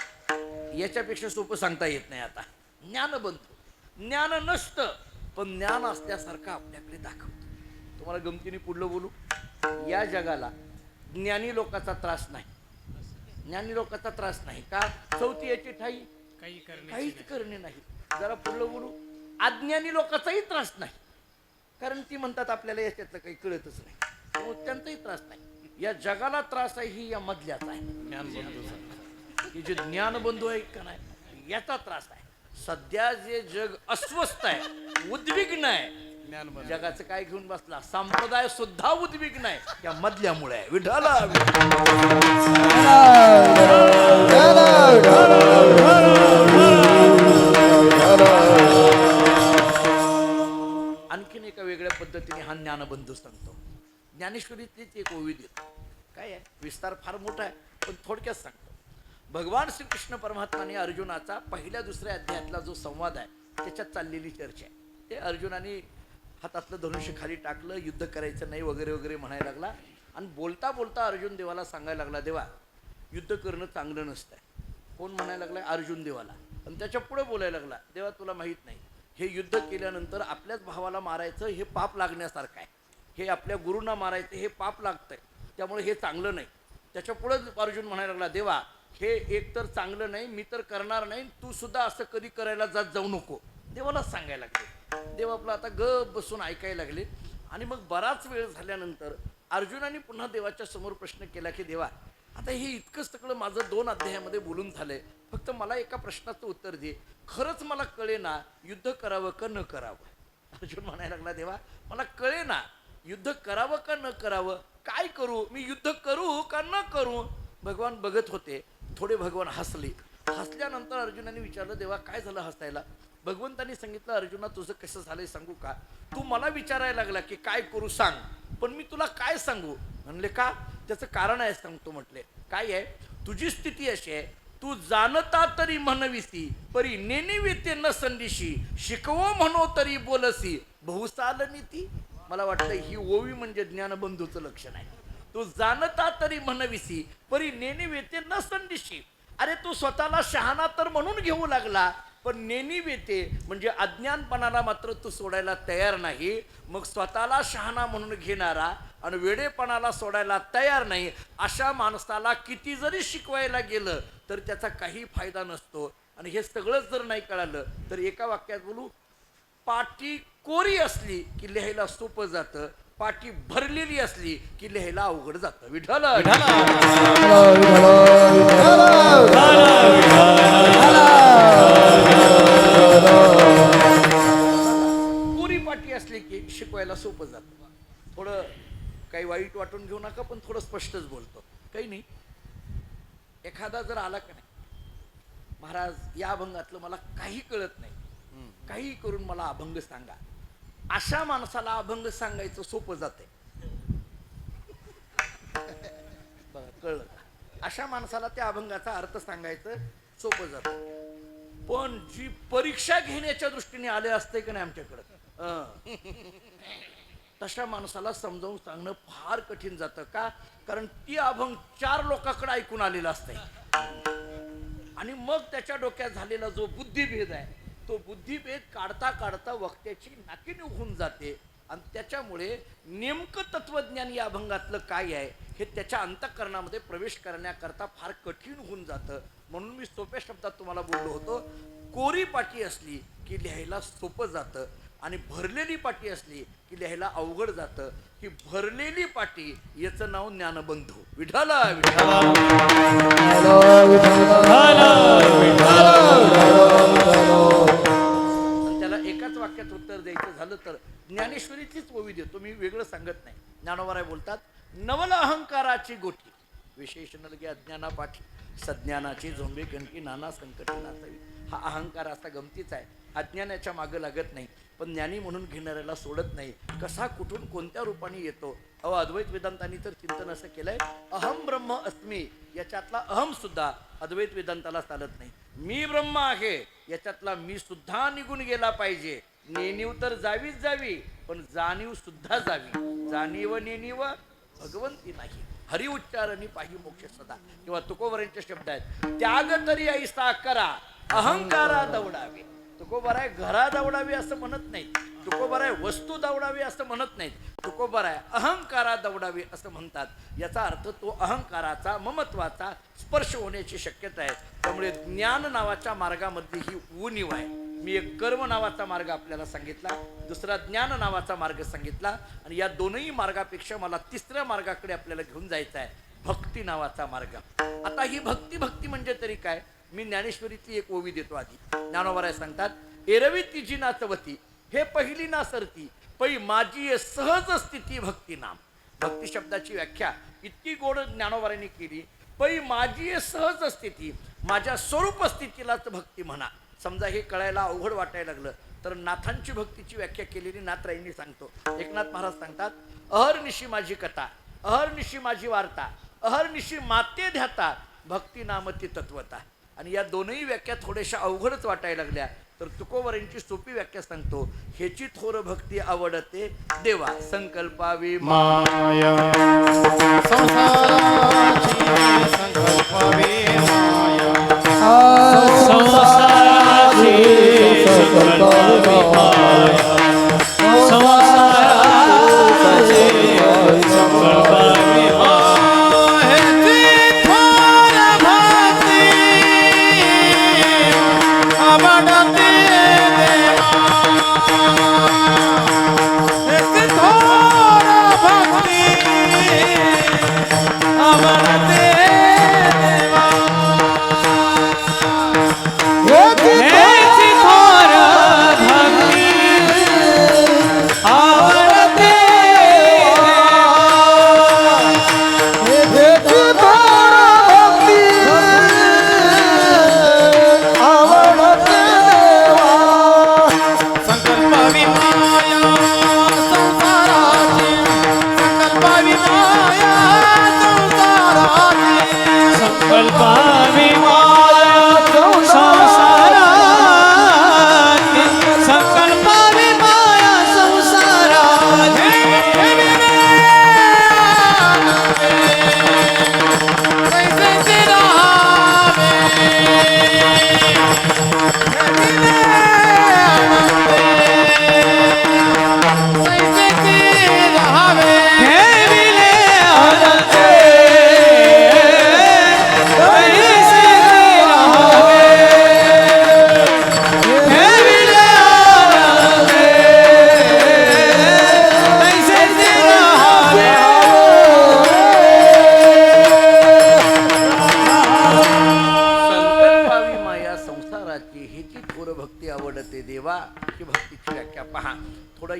याच्यापेक्षा सोपं सांगता येत नाही. आता ज्ञानबंधू ज्ञान नसतं पण ज्ञान असल्यासारखं आपल्याकडे दाखवतं. तुम्हाला गमतीने पुढलं बोलू. या जगाला ज्ञानी लोकांचा त्रास नाही. ज्ञानी लोकांचा त्रास नाही का? चौथी याची ठाई काहीच करणे नाही. जरा पुढलं बोलू. अज्ञानी लोकांचाही त्रास नाही, कारण ती म्हणतात आपल्याला याच्यातलं काही कळतच नाही, त्यामुळे त्यांचाही त्रास नाही. या जगाला त्रास आहे ही या मधल्याच आहे, ज्ञानबंधूचा. की जे ज्ञानबंधू आहे का नाही याचा त्रास आहे. सध्या जे जग अस्वस्थ आहे, उद्विग्न आहे, जगाचं काय घेऊन बसला? संप्रदाय सुद्धा उद्विग्न आहे या मधल्यामुळे आहे. विठ्ठल आणखीन एका वेगळ्या पद्धतीने हा ज्ञानबंधू सांगतो. ज्ञानेश्वरीतलीच एक ओवी देतो. काय आहे, विस्तार फार मोठा आहे पण थोडक्यात सांगतो. भगवान श्रीकृष्ण परमात्माने अर्जुनाचा पहिल्या दुसऱ्या अध्यायातला जो संवाद आहे त्याच्यात चाललेली चर्चा आहे. ते अर्जुनाने हातातलं धनुष्य खाली टाकलं, युद्ध करायचं नाही वगैरे वगैरे म्हणायला लागला आणि बोलता बोलता अर्जुन देवाला सांगायला लागला, देवा युद्ध करणं चांगलं नसतंय. कोण म्हणायला लागलाय? अर्जुन देवाला. आणि त्याच्या पुढे बोलायला लागला, देवा तुला माहीत नाही हे युद्ध केल्यानंतर आपल्याच भावाला मारायचं हे पाप लागण्यासारखं आहे, हे आपल्या गुरूंना मारायचं हे पाप लागतंय, त्यामुळे हे चांगलं नाही. त्याच्या पुढे अर्जुन म्हणायला लागला, देवा हे एक तर चांगलं नाही, मी तर करणार नाही, तू सुद्धा असं कधी करायला जाऊ नको. देवाला सांगायला लागले. देव आपला आता गप बसून ऐकायला लागले. आणि मग बराच वेळ झाल्यानंतर अर्जुनाने पुन्हा देवाच्या समोर प्रश्न केला की देवा आता हे इतकं सगळं माझं 2 अध्यायामध्ये बोलून झालंय, फक्त मला एका प्रश्नाचं उत्तर दे. खरंच मला कळे ना युद्ध करावं का न करावं. अर्जुन म्हणायला लागला, देवा मला कळे ना युद्ध करावं का न करावं, काय करू, मी युद्ध करू का न करू. भगवान बघत होते. थोडे भगवान हसले. हसल्यानंतर अर्जुनाने विचारलं, देवा काय झालं हसायला. भगवंतांनी सांगितलं, अर्जुना तुझं कसं झालंय सांगू का. तू मला विचारायला लागला की काय करू सांग, पण मी तुला काय सांगू. म्हणले का, त्याचं कारण आहे सांगतो. म्हटले काय आहे, तुझी स्थिती अशी आहे, तू जाणता तरी म्हणविसी परी नेनिविते न संदिशी, शिकवो म्हणो तरी बोलसी बहुसाल नीती. मला वाटतं ही ओवी म्हणजे ज्ञानबंधूचं लक्षण आहे. तू जाणता तरी म्हणविसी परी नेनिवेते न संदिशी. अरे तू स्वतःला शहाणा तर म्हणून घेऊ लागला, पण नेनिवेते म्हणजे अज्ञानपणाला मात्र तू सोडायला तयार नाही. मग स्वतःला शहाणा म्हणून घेणारा आणि वेडेपणाला सोडायला तयार नाही अशा माणसाला किती जरी शिकवायला गेलं तर त्याचा काही फायदा नसतो. आणि हे सगळंच जर नाही कळालं तर एका वाक्यात बोलू, पाटी कोरी असली की लिहायला सोपं जातं, पाटी भरलेली असली की लिहायला अवघड जातं. विठ्ठल कोरी पाटी असली की शिकवायला सोपं जातं. थोडं काही वाईट वाटून घेऊ नका, पण थोडं स्पष्टच बोलतो. काही नाही, एखादा जर आला का नाही, महाराज या अभंगातलं मला काही कळत नाही, काही करून मला अभंग सांगा, अशा माणसाला अभंग सांगायचं सोपं जाते. बघा कळलं का, अशा माणसाला त्या अभंगाचा अर्थ सांगायचं सोपं जातं. पण जी परीक्षा घेण्याच्या दृष्टीने आले असते की नाही आमच्याकडं, तशा माणसाला समजावून सांगणं फार कठीण जातं. का, कारण ती अभंग 4 लोकांकडे ऐकून आलेला असते आणि मग त्याच्या डोक्यात झालेला जो बुद्धिभेद आहे तो बुद्धिभेद काढता काढता वक्त्याची नाकी निघून जाते. आणि त्याच्यामुळे नेमकं तत्वज्ञान या अभंगातलं काय आहे हे त्याच्या अंतःकरणामध्ये प्रवेश करण्याकरता फार कठीण होऊन जातं. म्हणून मी सोप्या शब्दात तुम्हाला बोललो होतो, कोरी पाटी असली की लिहायला सोपं जातं आणि भरलेली पाटी असली की लिहायला अवघड जातं. ही भरलेली पाटी याचं नाव ज्ञानबंधू. विठ्ठल त्याला एकाच वाक्यात उत्तर द्यायचं झालं तर ज्ञानेश्वरीचीच ओवी देतो, मी वेगळं सांगत नाही. ज्ञानोबाराय बोलतात, नवल अहंकाराची गोटी विशेषण लगे अज्ञाना पाठी, सज्ञानाची झोंबे कणकी नाना संकटी नाचावी. हा अहंकार असा गमतीच आहे, अज्ञानाच्या मागं लागत नाही, पण ज्ञानी म्हणून घेणाऱ्याला सोडत नाही. कसा कुठून कोणत्या रूपाने येतो. अद्वैत वेदांतांनी तर चिंतन असं केलंय, अहम ब्रह्म अस्मी याच्यातला अहम सुद्धा अद्वैत वेदांताला चालत नाही. मी ब्रह्म आहे याच्यातला मी सुद्धा निघून गेला पाहिजे. नेणीव तर जावीच जावी, पण जाणीव सुद्धा जावी. जाणीव नेणीव भगवंती नाही, हरि उच्चारणी पाही मोक्ष सदा. किंवा तुकोबरांचे शब्द आहेत, त्याग तरी ऐसा करा अहंकारा दौडावे. तुकोबराय घरा दौडावे असं म्हणत नाही, तुकोबराय वस्तू दौडावी असं म्हणत नाहीत, तुकोबराय अहंकारा दौडावे असं म्हणतात. याचा अर्थ तो अहंकाराचा ममत्वाचा स्पर्श होण्याची शक्यता आहे. त्यामुळे ज्ञान नावाच्या मार्गामध्ये ही उणीव आहे. मी एक कर्म नावाचा मार्ग आपल्याला सांगितला, दुसरा ज्ञान नावाचा मार्ग सांगितला, आणि या दोनही मार्गापेक्षा मला तिसऱ्या मार्गाकडे आपल्याला घेऊन जायचं आहे, भक्ती नावाचा मार्ग. आता ही भक्ती म्हणजे तरी काय, मी ज्ञानेश्वरीतली एक ओवी देतो. आधी ज्ञानोबाराय सांगतात, एरवी तिजी नाचवती हे पहिली ना सरती, पै माझी ये सहज स्थिती भक्ती नाम. भक्ती शब्दाची व्याख्या इतकी गोड ज्ञानोबारांनी केली. पै माझी ये सहज स्थिती, माझ्या स्वरूप स्थितीलाच भक्ती म्हणा. समजा हे कळायला अवघड वाटायला लागलं तर नाथांची भक्तीची व्याख्या केलेली नाथराईंनी सांगतो. एकनाथ महाराज सांगतात, अहर्निशी माझी कथा, अहर्निशी माझी वार्ता, अहर्निशी माते ध्याता, भक्ती नामती तत्वता. आणि या दोनही व्याख्या थोड्याशा अवघडच वाटायला लागल्या तर तुकोबरांची सोपी व्याख्या सांगतो. ह्याची थोर भक्ती आवडते देवा, संकल्पावी माया संसाराची संकल्पावी माया संसाराची संकल्पावी माया संसाराची संकल्पावी माया थोर भक्ती आवडते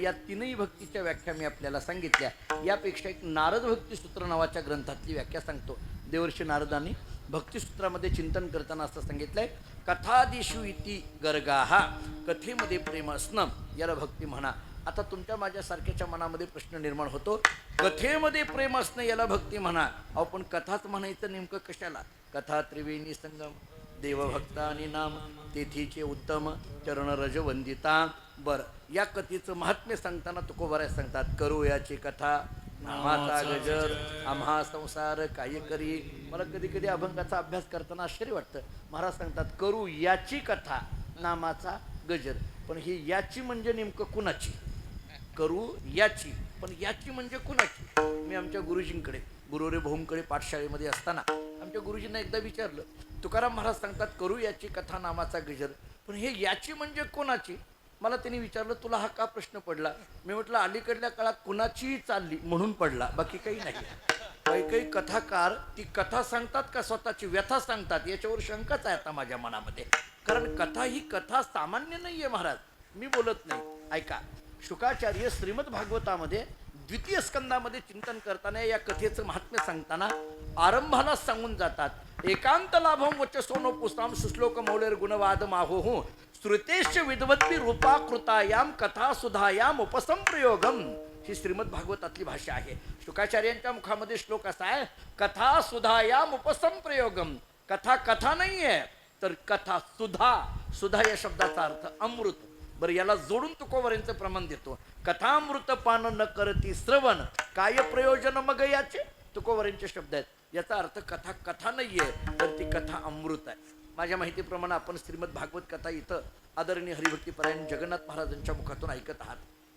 या तीनही भक्तीच्या व्याख्या मी आपल्याला सांगितल्या. यापेक्षा एक नारद भक्तिसूत्र नावाच्या ग्रंथातली व्याख्या सांगतो. देवर्षी नारदांनी भक्तिसूत्रामध्ये चिंतन करताना असं सांगितलंय, कथादिषु इति गर्गाहा, कथेमध्ये प्रेम असणं याला भक्ती म्हणा. आता तुमच्या माझ्यासारख्याच्या मनामध्ये प्रश्न निर्माण होतो, कथेमध्ये प्रेम असणं याला भक्ती म्हणा. अहो पण कथाच म्हणायचं नेमकं कशाला? कथा त्रिवेणी संगम, देवभक्ता आणि नाम, तेथीचे उत्तम चरण रज वंदिता. बर, या कथेचं महात्म्य सांगताना तुकोबाराय सांगतात, करू याची कथा नामाचा गजर, आम्हा संसार काय करी. मला कधी कधी अभंगाचा अभ्यास करताना आश्चर्य वाटतं. महाराज सांगतात, करू याची कथा नामाचा गजर. पण ही याची म्हणजे नेमकं कुणाची? करू याची, पण याची म्हणजे कुणाची? मी आमच्या गुरुजींकडे, गुरुरे भोमकडे पाठशाळेमध्ये असताना आमच्या गुरुजींना एकदा विचारलं, तुकाराम महाराज सांगतात करू याची कथा नामाचा गजर, पण हे याची म्हणजे कोणाची? मला त्यांनी विचारलं, तुला हा का प्रश्न पडला? मी म्हटलं, अलीकडल्या काळात कुणाचीही चालली म्हणून पडला, बाकी काही नाही. काही काही कथाकार ती कथा सांगतात का स्वतःची व्यथा सांगतात याच्यावर शंकाच आहे आता माझ्या मनामध्ये. कारण कथा ही कथा सामान्य नाहीये महाराज, मी बोलत नाही. ऐका, शुकाचार्य श्रीमद भागवतामध्ये द्वितीय स्कंदामध्ये चिंतन करताना या कथेचं महात्म्य सांगताना आरंभाला सांगून जातात, एकांत लाभम वचसोनो पुस्ताम सुश्लोक मौलेर गुणवाद माहो श्रुतेश विद्वद्भी रूपा कृतायाम कथा सुधायाम उपसंप्रयोगम. ही श्रीमद भागवतातली भाषा आहे. शुकाचार्यांच्या मुखामध्ये श्लोक असा आहे, कथा सुधायाम उपसंप्रयोगम. कथा कथा नाहीये तर कथा सुधा. सुधा या शब्दाचा अर्थ अमृत. बरं, याला जोडून तुकोबरांचं प्रमाण देतो, कथामृत पान न करती श्रवण काय प्रयोजन मग याचे. तुकोबरांचे शब्द आहेत. याचा अर्थ कथा कथा नाहीये तर ती कथा अमृत आहे. माझ्या माहितीप्रमाणे आपण श्रीमद भागवत कथा इथं आदरणीय हरिभक्तीपरायण जगन्नाथ महाराजांच्या मुखातून ऐकत आहात.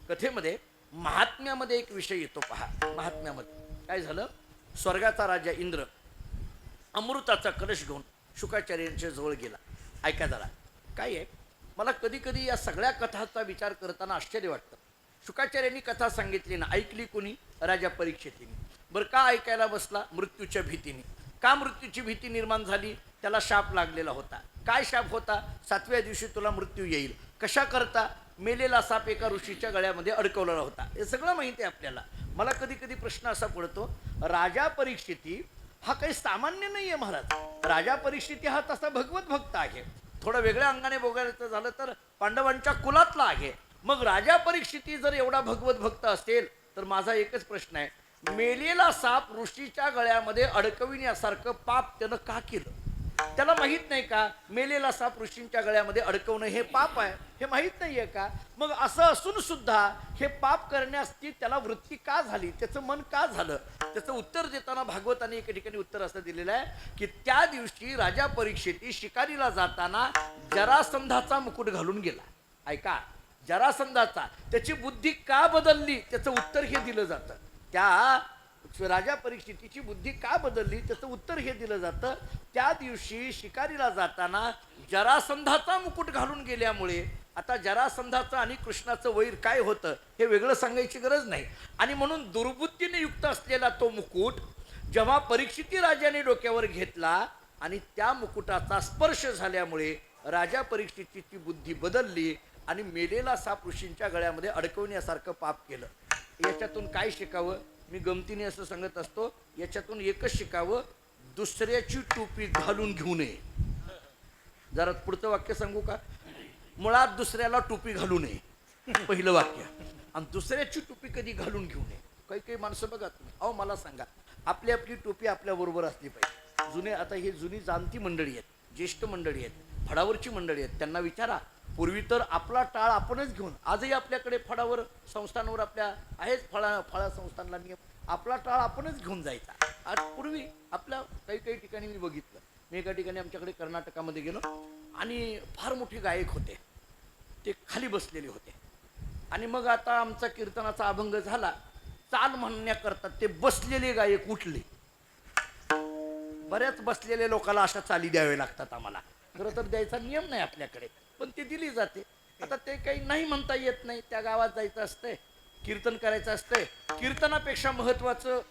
कथेमध्ये महात्म्यामध्ये एक विषय येतो पहा. महात्म्यामध्ये काय झालं, स्वर्गाचा राजा इंद्र अमृताचा कलश घेऊन शुकाचार्यांच्या जवळ गेला. ऐका जरा काय आहे, मला कधी कधी या सगळ्या कथाचा विचार करताना आश्चर्य वाटतं. शुकाचार्यांनी कथा सांगितली ना, ऐकली कोणी? राजा परीक्षितीने. बरं, का ऐकायला बसला? मृत्यूच्या भीतीने. का मृत्यूची भीती निर्माण झाली? त्याला शाप लागलेला होता. काय शाप होता? 7व्या दिवशी तुला मृत्यू येईल. कशा करता? मेलेला साप एका ऋषीच्या गळ्यामध्ये अडकवलेला होता. हे सगळं माहिती आहे आपल्याला. मला कधी कधी प्रश्न असा पडतो, राजा परीक्षिती हा काही सामान्य नाही आहे महाराज. राजा परीक्षिती हा तसा भगवत भक्त आहे. थोडं वेगळ्या अंगाने बघायचं झालं तर पांडवांच्या कुलातला आहे. मग राजा परीक्षिती जर एवढा भगवत भक्त असेल तर माझा एकच प्रश्न आहे, मेलेला साप ऋषीच्या गळ्यामध्ये अडकविण्यासारखं पाप त्यानं का केलं? त्याला माहित नाही का मेलेला साप ऋषींच्या गळ्यामध्ये अडकवणं हे पाप आहे? हे माहित नाहीये का? मग असं असून सुद्धा हे पाप करण्याची त्याला वृत्ती का झाली? त्याचं मन का झालं? त्याचं उत्तर देताना भागवताने एका ठिकाणी उत्तर असं दिलेलं आहे की त्या दिवशी राजा परीक्षिती शिकारीला जाताना जरासंधाचा मुकुट घालून गेला. ऐका, जरासंधाचा. त्याची बुद्धी का बदलली? त्याचं उत्तर हे दिलं जातं. त्या राजा परीक्षितीची बुद्धी का बदलली त्याचं उत्तर हे दिलं जातं. त्या दिवशी शिकारीला जाताना जरासंधाचा मुकुट घालून गेल्यामुळे आता जरासंधाचं आणि कृष्णाचं वैर काय होतं हे वेगळं सांगायची गरज नाही. आणि म्हणून दुर्बुद्धीने युक्त असलेला तो मुकुट जेव्हा परीक्षिती राजाने डोक्यावर घेतला आणि त्या मुकुटाचा स्पर्श झाल्यामुळे राजा परीक्षितीची बुद्धी बदलली आणि मेलेला साप ऋषींच्या गळ्यामध्ये अडकवण्यासारखं पाप केलं. याच्यातून काय शिकावं? मी गमतीने असं सांगत असतो, याच्यातून एकच शिकावं, दुसऱ्याची टोपी घालून घेऊ नये. जरा पुढचं वाक्य सांगू का? मुळात दुसऱ्याला टोपी घालू नये, पहिलं वाक्य. आणि दुसऱ्याची टोपी कधी घालून घेऊ नये. काही काही माणसं बघा तुम्ही, अहो मला सांगा, आपली आपली टोपी आपल्या बरोबर असली पाहिजे. जुने आता हे जुनी जाणती मंडळी आहेत, ज्येष्ठ मंडळी आहेत, फडावरची मंडळी आहेत, त्यांना विचारा. पूर्वी तर आपला टाळ आपणच घेऊन, आजही आपल्याकडे फडावर संस्थांवर आपल्या आहेच फळा संस्थांना नियम, आपला टाळ आपणच घेऊन जायचा. आज पूर्वी आपल्या काही काही ठिकाणी मी बघितलं. मी एका ठिकाणी आमच्याकडे कर्नाटकामध्ये गेलो आणि फार मोठे गायक होते, ते खाली बसलेले होते. आणि मग आता आमचा कीर्तनाचा अभंग झाला, चाल म्हणण्याकरता ते बसलेले गायक उठले. बऱ्याच बसलेल्या लोकांना अशा चाली द्यावे लागतात आम्हाला. खरं तर द्यायचा नियम नाही आपल्याकडे, पण ती दिली जाते. आता ते काही नाही म्हणता येत नाही. त्या गावात जायचं असतंय, कीर्तन करायचं असतंय, कीर्तनापेक्षा महत्वाचं,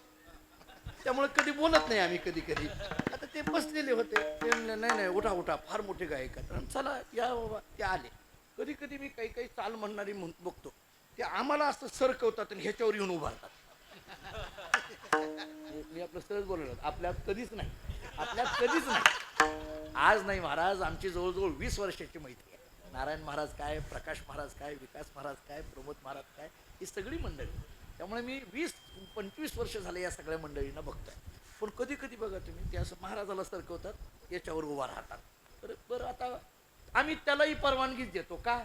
त्यामुळे कधी बोलत नाही आम्ही कधी कधी. आता ते बसलेले होते, ते म्हणले नाही नाही उठा उठा, फार मोठे गायक आहेत, चला या बाबा. ते आले. कधी कधी मी काही काही चाल म्हणणारी बघतो, ते आम्हाला असं सरकवतात आणि ह्याच्यावर येऊन उभारतात. मी आपलं सहज बोललो, आपल्यात कधीच नाही, आपल्यात कधीच नाही. आज नाही महाराज, आमची जवळजवळ 20 वर्षाची मैत्री आहे. नारायण महाराज काय, प्रकाश महाराज काय, विकास महाराज काय, प्रमोद महाराज काय, ही सगळी मंडळी. त्यामुळे मी 20-25 वर्ष झाले या सगळ्या मंडळींना बघतोय. पण कधी कधी बघा तुम्ही, ते असं महाराजाला सरकवतात, याच्यावर उभा राहतात. तर बरं, आता आम्ही त्यालाही परवानगीच देतो का?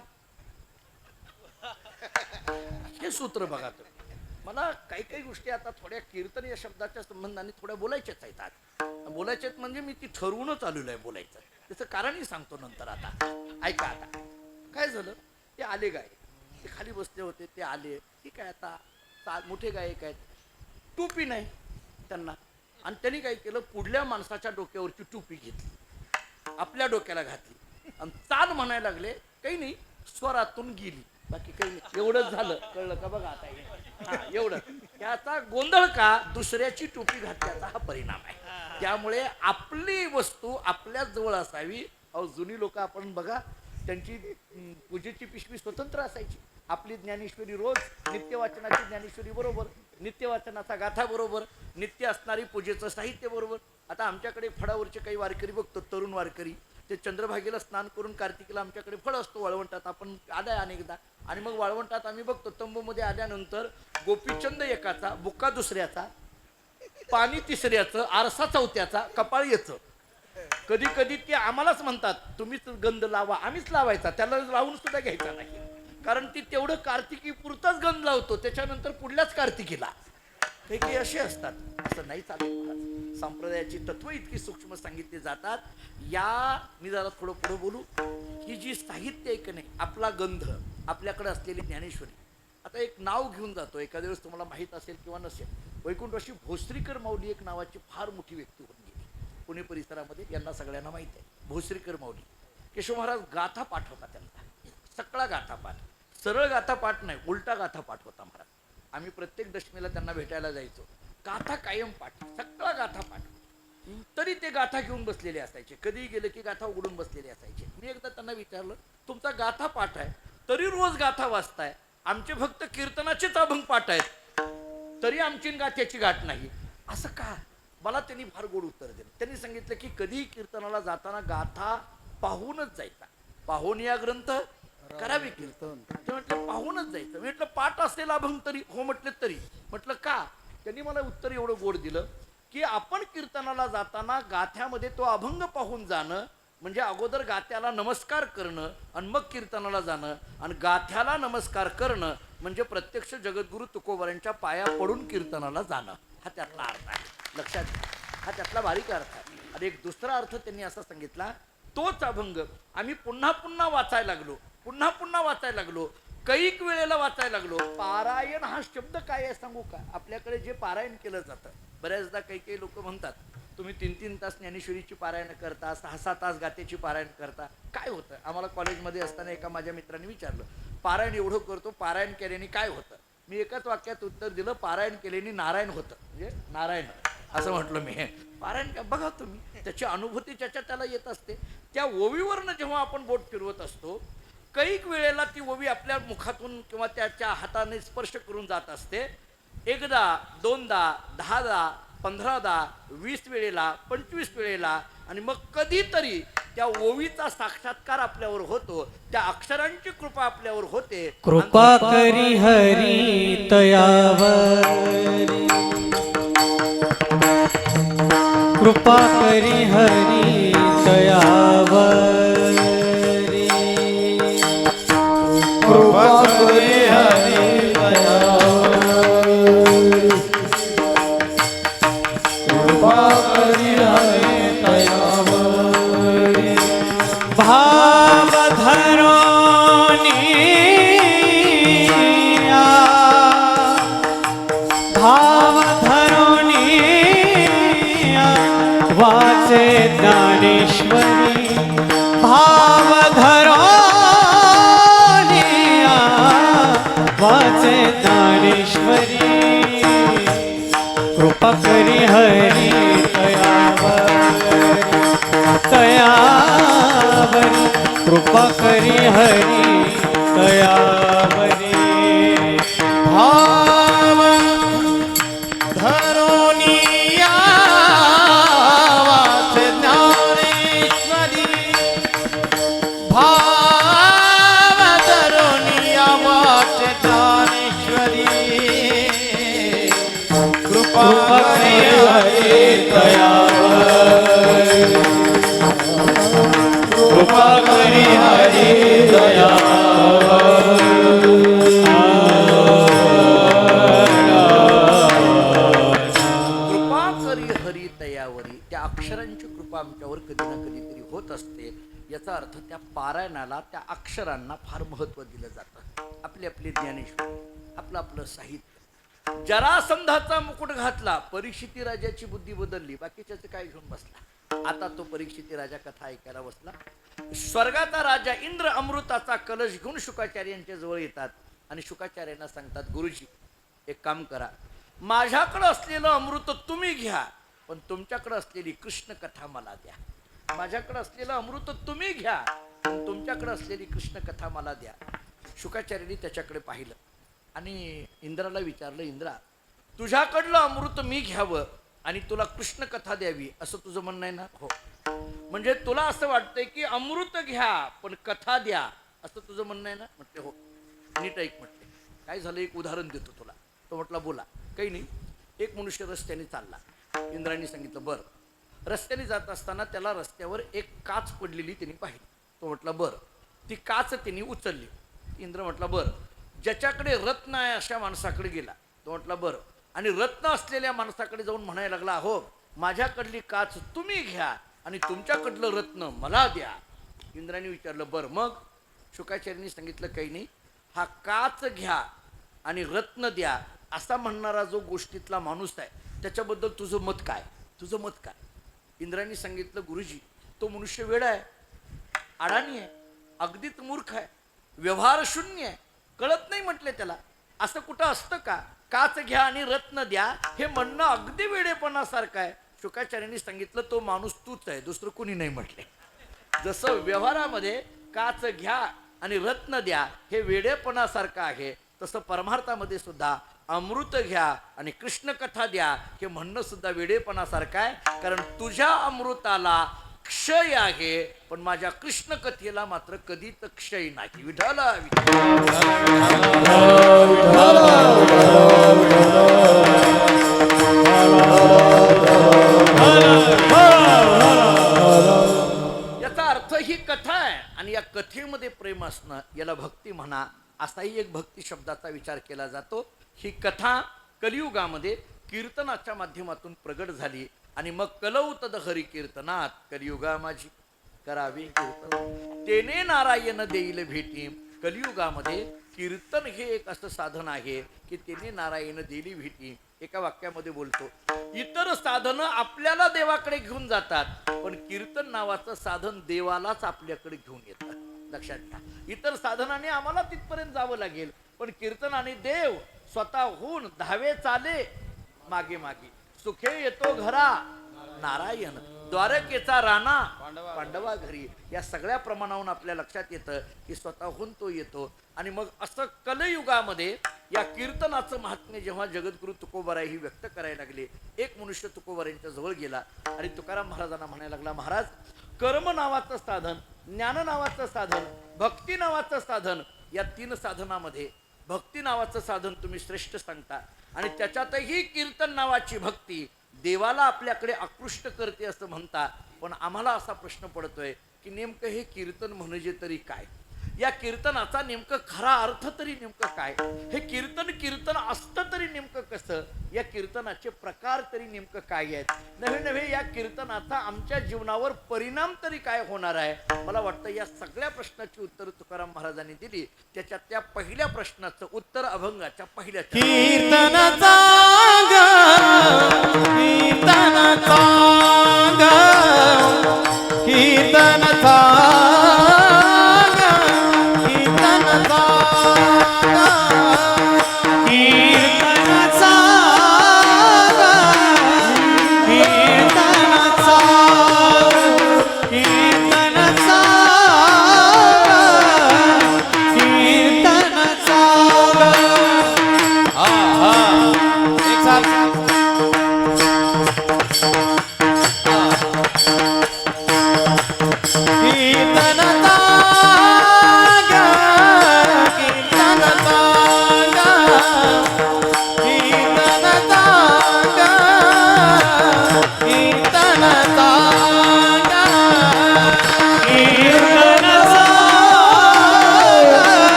हे सूत्र बघा तुम्ही. मला काही काही गोष्टी आता थोड्या कीर्तन या शब्दाच्या संबंधाने थोड्या बोलायच्याच आहेत. आज बोलायच्यात म्हणजे मी ती ठरवूनच आलेलो आहे बोलायचं. त्याचं कारणही सांगतो नंतर. आता ऐका, आता काय झालं, ते आले गायक, ते खाली बसले होते, ते आले. ठीक आहे, आता मोठे गायक आहेत, टोपी नाही त्यांना. आणि त्यांनी काय केलं, पुढल्या माणसाच्या डोक्यावरची टोपी घेतली, आपल्या डोक्याला घातली आणि चाल म्हणायला लागले. काही नाही, स्वरातून गेली, बाकी काही नाही. एवढंच झालं, कळलं का? बघा आता हा एवढं. त्याचा गोंधळ का? दुसऱ्याची टोपी घातल्याचा हा परिणाम आहे. त्यामुळे आपली वस्तू आपल्याच जवळ असावी. अहो जुनी लोक आपण बघा, त्यांची पूजेची पिशवी स्वतंत्र असायची. आपली ज्ञानेश्वरी रोज नित्यवाचनाची ज्ञानेश्वरी बरोबर, नित्यवाचनाचा गाथा बरोबर, नित्य असणारी पूजेचं साहित्य बरोबर. आता आमच्याकडे फळावरचे काही वारकरी बघतो, तरुण वारकरी, ते चंद्रभागेला स्नान करून कार्तिकीला आमच्याकडे फळ असतो वाळवंटात, आपण आलाय अनेकदा. आणि मग वाळवंटात आम्ही बघतो, तंबूमध्ये आल्यानंतर गोपीचंद एकाचा, बुक्का दुसऱ्याचा, पाणी तिसऱ्याचं, आरसा चौथ्याचा, कपाळ याचं. कधी कधी ते आम्हालाच म्हणतात तुम्हीच गंध लावा, आम्हीच लावायचा, त्याला लावून सुद्धा घ्यायचा नाही. कारण ती तेवढं कार्तिकी पुरताच गंध लावतो, त्याच्यानंतर पुढल्याच कार्तिकीला. काही काही असे असतात. असं नाही चालत. संप्रदायाची तत्व इतकी सूक्ष्म सांगितली जातात. या मी जरा थोडं पुढे बोलू. ही जी साहित्य आहे की नाही, आपला गंध, आपल्याकडे असलेली ज्ञानेश्वरी. आता एक नाव घेऊन जातो, एखाद्या वेळेस तुम्हाला माहीत असेल किंवा नसेल, वैकुंठवासी भोसरीकर माऊली एक नावाची फार मोठी व्यक्ती होऊन गेली पुणे परिसरामध्ये. यांना सगळ्यांना माहीत आहे भोसरीकर माऊली. केशव महाराज गाथा पाठ होता त्यांचा, सगळा गाथा पाठ, सरळ गाथा पाठ नाही, उलटा गाथा पाठ होता महाराज. आम्ही प्रत्येक दशमीला त्यांना भेटायला जायचो. गाथा कायम पाठ, सगळा गाथा पाठ. तरी ते गाथा घेऊन बसलेले असायचे, कधीही गेले की गाथा उघडून बसलेले असायचे. मी एकदा त्यांना विचारलं, तुमचा गाथा पाठ आहे, तरी रोज गाथा वाचताय, आमचे फक्त कीर्तनाचेच अभंग पाठ आहेत, तरी आमची गाथ्याची गाठ नाही, असं का? मला त्यांनी फार गोड उत्तर दिलं. त्यांनी सांगितलं की कधीही कीर्तनाला जाताना गाथा पाहूनच जायचा. पाहून या ग्रंथ करावे कीर्तन. ते म्हटलं पाहूनच जायचं. म्हटलं पाठ असलेला अभंग तरी हो म्हटलं तरी. म्हटलं का? त्यांनी मला उत्तर एवढं गोड दिलं की आपण कीर्तनाला जाताना गाथ्यामध्ये तो अभंग पाहून जाणं म्हणजे अगोदर गाथ्याला नमस्कार करणं आणि मग कीर्तनाला जाणं, आणि गाथ्याला नमस्कार करणं म्हणजे प्रत्यक्ष जगद्गुरु तुकोबारांच्या पाया पडून कीर्तनाला जाणं. हा त्यातला अर्थ आहे, लक्षात घ्या. हा त्यातला बारीक अर्थ आहे. आणि एक दुसरा अर्थ त्यांनी असा सांगितला, तोच अभंग आम्ही पुन्हा पुन्हा वाचायला लागलो, पुन्हा पुन्हा वाचायला लागलो, कैक वेळेला वाचायला लागलो. पारायण हा शब्द काय आहे सांगू का? आपल्याकडे जे पारायण केलं जातं, बऱ्याचदा काही काही लोक म्हणतात तुम्ही 3-3 तास ज्ञानेश्वरीची पारायण करता, 6-6 तास गाथेची पारायण करता, काय होतं? आम्हाला कॉलेजमध्ये असताना एका माझ्या मित्राने विचारलं, पारायण एवढं करतो, पारायण केल्याने काय होतं? मी एकाच वाक्यात उत्तर दिलं, पारायण केल्याने नारायण होतं, म्हणजे नारायण असं म्हटलं मी. पारायण का बघा तुम्ही, त्याची अनुभूती ज्याच्या त्याला येत असते. त्या ओवीवरनं जेव्हा आपण बोट फिरवत असतो, कैक वेळेला ती ओवी आपल्या मुखातून किंवा त्याच्या हाताने स्पर्श करून जात असते. एकदा, दोनदा, 10दा, 15दा, 20 वेळेला, 25 वेळेला, आणि मग कधीतरी त्या ओवीचा साक्षात्कार आपल्यावर होतो, त्या अक्षरांची कृपा आपल्यावर होते. कृपा करी हरी तयावरी, कृपा करी हरी तयावरी, कृपा करी हरी तयावरी, कृपा करी हरी तयावरी. भाव धरोनिया, भाव धरोनिया वाचे ज्ञानेश्वरी, भाव धरोनिया वाचे ज्ञानेश्वरी. कृपा करी हरी तयावरी, तयावरी, कृपा करी हरी तयावरी. भाव धरोनिया वाचे ज्ञानेश्वरी, भाव धरोनिया वाचे ज्ञानेश्वरी. कृपा करी हरी तयावरी, कृपा करी हरी दयावरी. कृपा करी हरी तयावरी, त्या अक्षरांची कृपा आमच्यावर कधी ना कधीतरी होत असते. याचा अर्थ त्या पारायणाला, त्या अक्षरांना फार महत्व दिलं जातं. आपली आपली ज्ञानेश्वर, आपलं आपलं साहित्य. जरासंधाचा मुकुट घातला, परीक्षिती राजाची बुद्धी बदलली, बाकीच्याचं काय घेऊन बसला? आता तो परीक्षिती राजा कथा ऐकायला बसला. स्वर्गाचा राजा इंद्र अमृताचा कलश घेऊन शुकाचार्यांच्या जवळ येतात आणि शुकाचार्यांना सांगतात, गुरुजी एक काम करा, माझ्याकडे असलेलं अमृत तुम्ही घ्या, पण तुमच्याकडे असलेली कृष्ण कथा मला द्या. माझ्याकडे असलेलं अमृत तुम्ही घ्या, पण तुमच्याकडे असलेली कृष्ण कथा मला द्या. शुकाचार्यांनी त्याच्याकडे पाहिलं आणि इंद्राला विचारलं, इंद्रा तुझ्याकडलं अमृत मी घ्यावं आणि तुला कृष्ण कथा द्यावी असं तुझं म्हणणं आहे ना? हो. म्हणजे तुला असं वाटतंय की अमृत घ्या पण कथा द्या असं तुझं म्हणणं आहे ना? म्हटले हो. नीट ऐक म्हटले, काय झालं एक उदाहरण देतो तुला. तो म्हटला बोला. काही नाही, एक मनुष्य रस्त्याने चालला. इंद्राने सांगितलं बरं. रस्त्याने जात असताना त्याला रस्त्यावर एक काच पडलेली त्यांनी पाहिली. तो म्हटला बरं. ती काच त्यांनी उचलली. इंद्र म्हटला बरं. ज्याच्याकडे रत्न आहे अशा माणसाकडे गेला. तो म्हटला बरं. आणि रत्न असलेल्या माणसाकडे जाऊन म्हणायला लागला, हो माझ्याकडली काच तुम्ही घ्या आणि तुमच्याकडलं रत्न मला द्या. इंद्राने विचारलं बरं मग? शुकाचार्यांनी सांगितलं काही नाही, हा काच घ्या आणि रत्न द्या असा म्हणणारा जो गोष्टीतला माणूस आहे त्याच्याबद्दल तुझं मत काय? तुझं मत काय? इंद्राने सांगितलं गुरुजी तो मनुष्य वेडा आहे, अडाणी आहे, अगदीच मूर्ख आहे, व्यवहार शून्य आहे, कळत नाही म्हटले त्याला. असं कुठं असतं का? काच घ्या आणि रत्न द्या हे म्हणणं अगदी वेडेपणासारखं आहे. शुकाचार्यांनी सांगितलं तो माणूस तूच आहे, दुसरं कोणी नाही म्हटले. जसं व्यवहारामध्ये काच घ्या आणि रत्न द्या हे वेडेपणासारखं आहे, तसं परमार्थामध्ये सुद्धा अमृत घ्या आणि कृष्ण कथा द्या हे म्हणणं सुद्धा वेडेपणासारखं आहे. कारण तुझ्या अमृताला क्षय आहे, पण माझ्या कृष्ण कथेला मात्र कधीच क्षय नाही. विठ्ठल याचा अर्थ ही कथा आहे आणि या कथेमध्ये प्रेम असणं याला भक्ती म्हणा, असाही एक भक्ती शब्दाचा विचार केला जातो. ही कथा कलियुगामध्ये कीर्तनाच्या माध्यमातून प्रगट झाली आणि मग कलौतद हरी कीर्तनात कलियुगा माझी करावी कीर्तन तेने नारायण देईल भेटी. कलियुगामध्ये कीर्तन हे एक असं साधन आहे की तेने नारायण देईल भेटी. एका वाक्यामध्ये बोलतो, इतर साधनं आपल्याला देवाकडे घेऊन जातात, पण कीर्तन नावाचं साधन देवालाच आपल्याकडे घेऊन येतात. लक्षात घ्या, इतर साधनाने आम्हाला तिथपर्यंत जावं लागेल, पण कीर्तनाने देव स्वतःहून धावे चाले मागे मागे. सुखे येतो घरा नारायण, द्वारकेचा राणा पांडवा घरी. या सगळ्या प्रमाणावरून आपल्या लक्षात येतं की स्वतःहून तो येतो. आणि मग असं कलयुगामध्ये या कीर्तनाचं महात्म्य जेव्हा जगद्गुरु तुकोबाराय ही व्यक्त करायला लागले, एक मनुष्य तुकोबारायांच्या जवळ गेला आणि तुकाराम महाराजांना म्हणायला लागला, महाराज, कर्म नावाचं साधन, ज्ञान नावाचं साधन, भक्ती नावाचं साधन, या 3 साधनामध्ये भक्ती नावाचं साधन तुम्ही श्रेष्ठ सांगता आणि त्याच्यातही कीर्तन नावाची भक्ती देवाला आपल्याकडे आकृष्ट करते असं म्हणता. पण आम्हाला असा प्रश्न पडतोय की नेमकं हे कीर्तन म्हणजे तरी काय? या कीर्तनाचा नेमकं खरा अर्थ तरी नेमकं काय? हे कीर्तन असतं तरी नेमकं कसं? या कीर्तनाचे प्रकार तरी नेमकं काय आहेत? नव्हे नव्हे या कीर्तनाचा आमच्या जीवनावर परिणाम तरी काय होणार आहे? मला वाटतं या सगळ्या प्रश्नाची उत्तर तुकाराम महाराजांनी दिली. त्याच्यात त्या पहिल्या प्रश्नाचं उत्तर अभंगाच्या पहिल्या कीर्तनाचा कीर्तनाचा कीर्तनाचा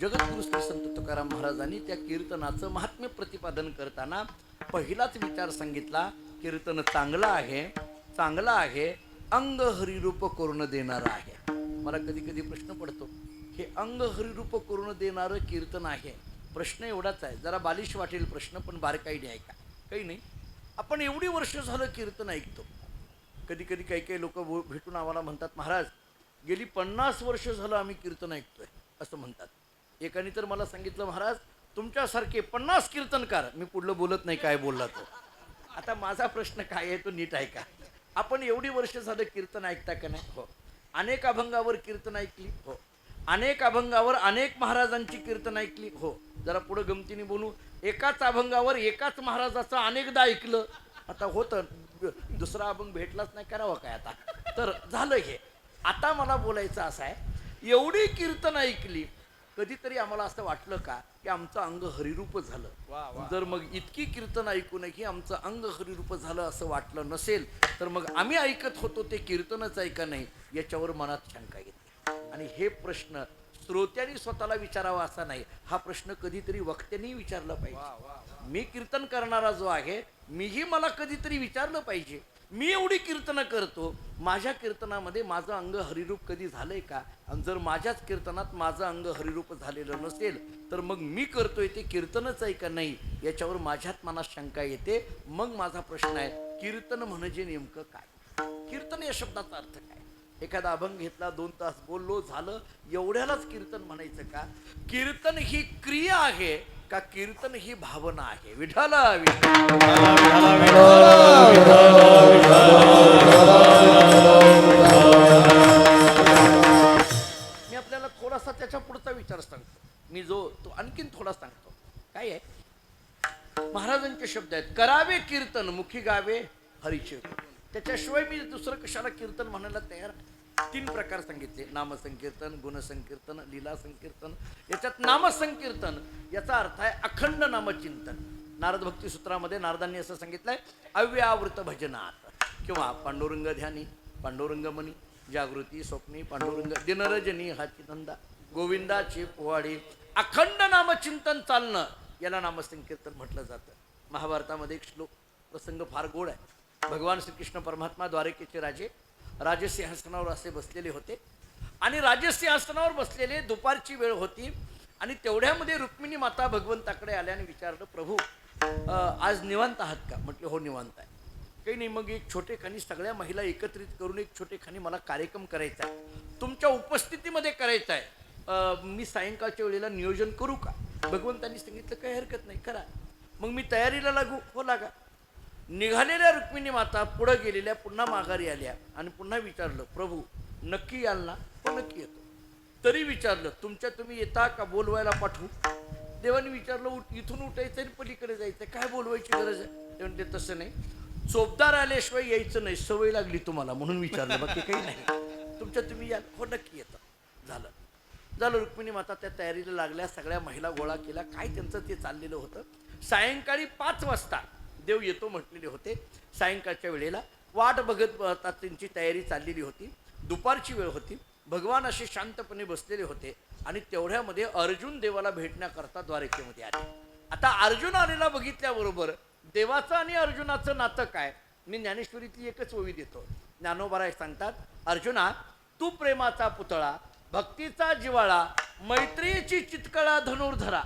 जगद्गुरु श्री संत तुकाराम महाराजांनी त्या कीर्तनाचं महात्म्य प्रतिपादन करताना पहिलाच विचार सांगितला, कीर्तन चांगलं आहे, चांगलं आहे, अंग हरिरूप करून देणारं आहे. मला कधी कधी प्रश्न पडतो, हे अंग हरिरूप करून देणारं कीर्तन आहे. प्रश्न एवढाच आहे, जरा बालिश वाटेल प्रश्न, पण बारकाईने ऐका. काही नाही, आपण एवढी वर्ष झालं कीर्तन ऐकतो. कधी कधी काही काही लोक भेटून आम्हाला म्हणतात, महाराज गेली 50 वर्ष झालं आम्ही कीर्तन ऐकतोय असं म्हणतात. एकाने तर मला सांगितलं, महाराज तुमच्यासारखे 50 कीर्तनकार. मी पुढलं बोलत नाही काय बोलला तो. आता माझा प्रश्न काय आहे तो नीट ऐका. आपण एवढी वर्ष झालं कीर्तन ऐकता का नाही? हो. अनेक अभंगावर कीर्तन ऐकली? हो. अनेक अभंगावर अनेक महाराजांची कीर्तन ऐकली? हो. जरा पुढं गमतीने बोलू, एकाच अभंगावर एकाच महाराजाचं अनेकदा ऐकलं. आता होतं, दुसरा अभंग भेटलाच नाही, करावं काय आता. तर झालं हे. आता मला बोलायचं असं आहे, एवढी कीर्तन ऐकली, कधीतरी आम्हाला असं वाटलं का की आमचं अंग हरिरूप झालं? जर मग इतकी कीर्तन ऐकूनही आमचं अंग हरिरूप झालं असं वाटलं नसेल, तर मग आम्ही ऐकत होतो ते कीर्तनच आहे का नाही याच्यावर मनात शंका येते. आणि हे प्रश्न श्रोत्यांनी स्वतःला विचारावा असा नाही, हा प्रश्न कधीतरी वक्त्यांनी विचारला पाहिजे. मी कीर्तन करणारा जो आहे, मीही मला कधीतरी विचारलं पाहिजे, मी एवढी कीर्तनं करतो, माझ्या कीर्तनामध्ये माझं अंग हरिरूप कधी झालंय का? आणि जर माझ्याच कीर्तनात माझं अंग हरिरूप झालेलं नसेल, तर मग मी करतोय ते कीर्तनच आहे का नाही याच्यावर माझ्यात मनात शंका येते. मग माझा प्रश्न आहे, कीर्तन म्हणजे नेमकं काय? कीर्तन या शब्दाचा अर्थ काय? एखादा अभंग घेतला, 2 तास बोललो, झालं, एवढ्यालाच कीर्तन म्हणायचं का? कीर्तन ही क्रिया आहे का कीर्तन ही भावना आहे? विठ्ठल मी आपल्याला थोडासा त्याच्या पुढचा विचार सांगतो. मी जो तो आणखीन थोडा सांगतो. काय आहे? महाराजांचे शब्द आहेत, करावे कीर्तन मुखी गावे हरीचे. त्याच्याशिवाय मी दुसरं कशाला कीर्तन म्हणायला तयार. 3 प्रकार सांगितले, नामसंकीर्तन, गुणसंकीर्तन, लीला संकीर्तन. याच्यात नामसंकीर्तन याचा अर्थ आहे अखंड नामचिंतन. नारद भक्ती सूत्रामध्ये नारदांनी असं सांगितलंय, अव्यावृत भजनात किंवा पांडुरंग ध्यानी, पांडुरंग मनी, जागृती स्वप्नी, पांडुरंग दिनरजनी हाची धंदा, गोविंदाची पोवाडी, अखंड नामचिंतन चालणं याला नामसंकीर्तन म्हटलं जातं. महाभारतामध्ये एक श्लोक प्रसंग फार गोड आहे. भगवान श्रीकृष्ण परमात्मा द्वारकेचे राजे राजसिंहासनावर असे बसलेले होते आणि राजसिंहासनावर बसलेले, दुपारची वेळ होती आणि तेवढ्यामध्ये रुक्मिणी माता भगवंताकडे आल्याने विचारलं, प्रभू आज निवांत आहात का? म्हटले हो निवांत आहे. काही नाही, मग एक छोटेखानी सगळ्या महिला एकत्रित करून एक छोटेखानी मला कार्यक्रम करायचा आहे, तुमच्या उपस्थितीमध्ये करायचा आहे, मी सायंकाळच्या वेळेला नियोजन करू का? भगवंतांनी सांगितलं काही हरकत नाही, करा. मग मी तयारीला लागू? हो लागा. निघालेल्या रुक्मिणी माता पुढे गेलेल्या, पुन्हा माघारी आल्या आणि पुन्हा विचारलं, प्रभू नक्की याल ना? हो नक्की येतो. तरी विचारलं, तुमच्या तुम्ही येता का बोलवायला पाठवू? देवाने विचारलं, इथून उठायचं आणि पलीकडे जायचं, काय बोलवायची गरज आहे? ते म्हणते तसं नाही, चोपदार आल्याशिवाय यायचं नाही, सवय लागली तुम्हाला म्हणून विचारलं, बाकी काही नाही, तुमच्या तुम्ही याल? हो नक्की येतं. झालं. रुक्मिणी माता त्या तयारीला लागल्या, सगळ्या महिला गोळा केल्या. काय त्यांचं ते चाललेलं होतं, सायंकाळी 5 वाजता देव येतो म्हटलेले होते. सायंकाळच्या वेळेला वाट बघत बघतात त्यांची तयारी चाललेली होती. दुपारची वेळ होती. भगवान असे शांतपणे बसलेले होते आणि तेवढ्यामध्ये अर्जुन देवाला भेटण्याकरता द्वारकेमध्ये आले. आता अर्जुन आलेला बघितल्याबरोबर देवाचं आणि अर्जुनाचं नातं काय? मी ज्ञानेश्वरीतली एकच ओवी देतो. ज्ञानोबा सांगतात, अर्जुना तू प्रेमाचा पुतळा, भक्तीचा जिवाळा, मैत्रीची चितकळा धनुर्धरा.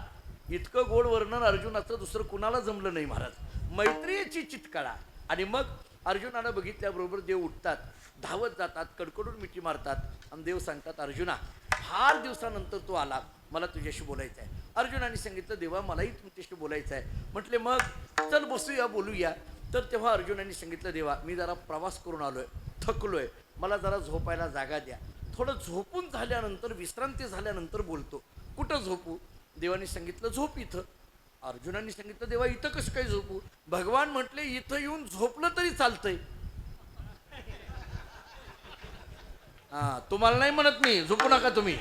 इतकं गोड वर्णन अर्जुनाचं दुसरं कुणाला जमलं नाही महाराज. मैत्रीची चितकळा. आणि मग अर्जुनानं बघितल्याबरोबर देव उठतात, धावत जातात, कडकडून मिठी मारतात आणि देव सांगतात, अर्जुना फार दिवसानंतर तू आला, मला तुझ्याशी बोलायचं आहे. अर्जुनाने सांगितलं, देवा मलाही तुमच्याशी बोलायचं आहे. म्हटले मग चल बसूया बोलूया. तर तेव्हा अर्जुनाने सांगितलं, देवा मी जरा प्रवास करून आलोय, थकलोय, मला जरा झोपायला जागा द्या, थोडं झोपून झाल्यानंतर, विश्रांती झाल्यानंतर बोलतो. कुठं झोपू? देवाने सांगितलं झोप इथं. अर्जुनाने सांगितलं, देवा इथं कसं काय झोपू? भगवान म्हटले, इथं येऊन झोपलं तरी चालतंय. तुम्हाला नाही म्हणत मी झोपू नका तुम्ही,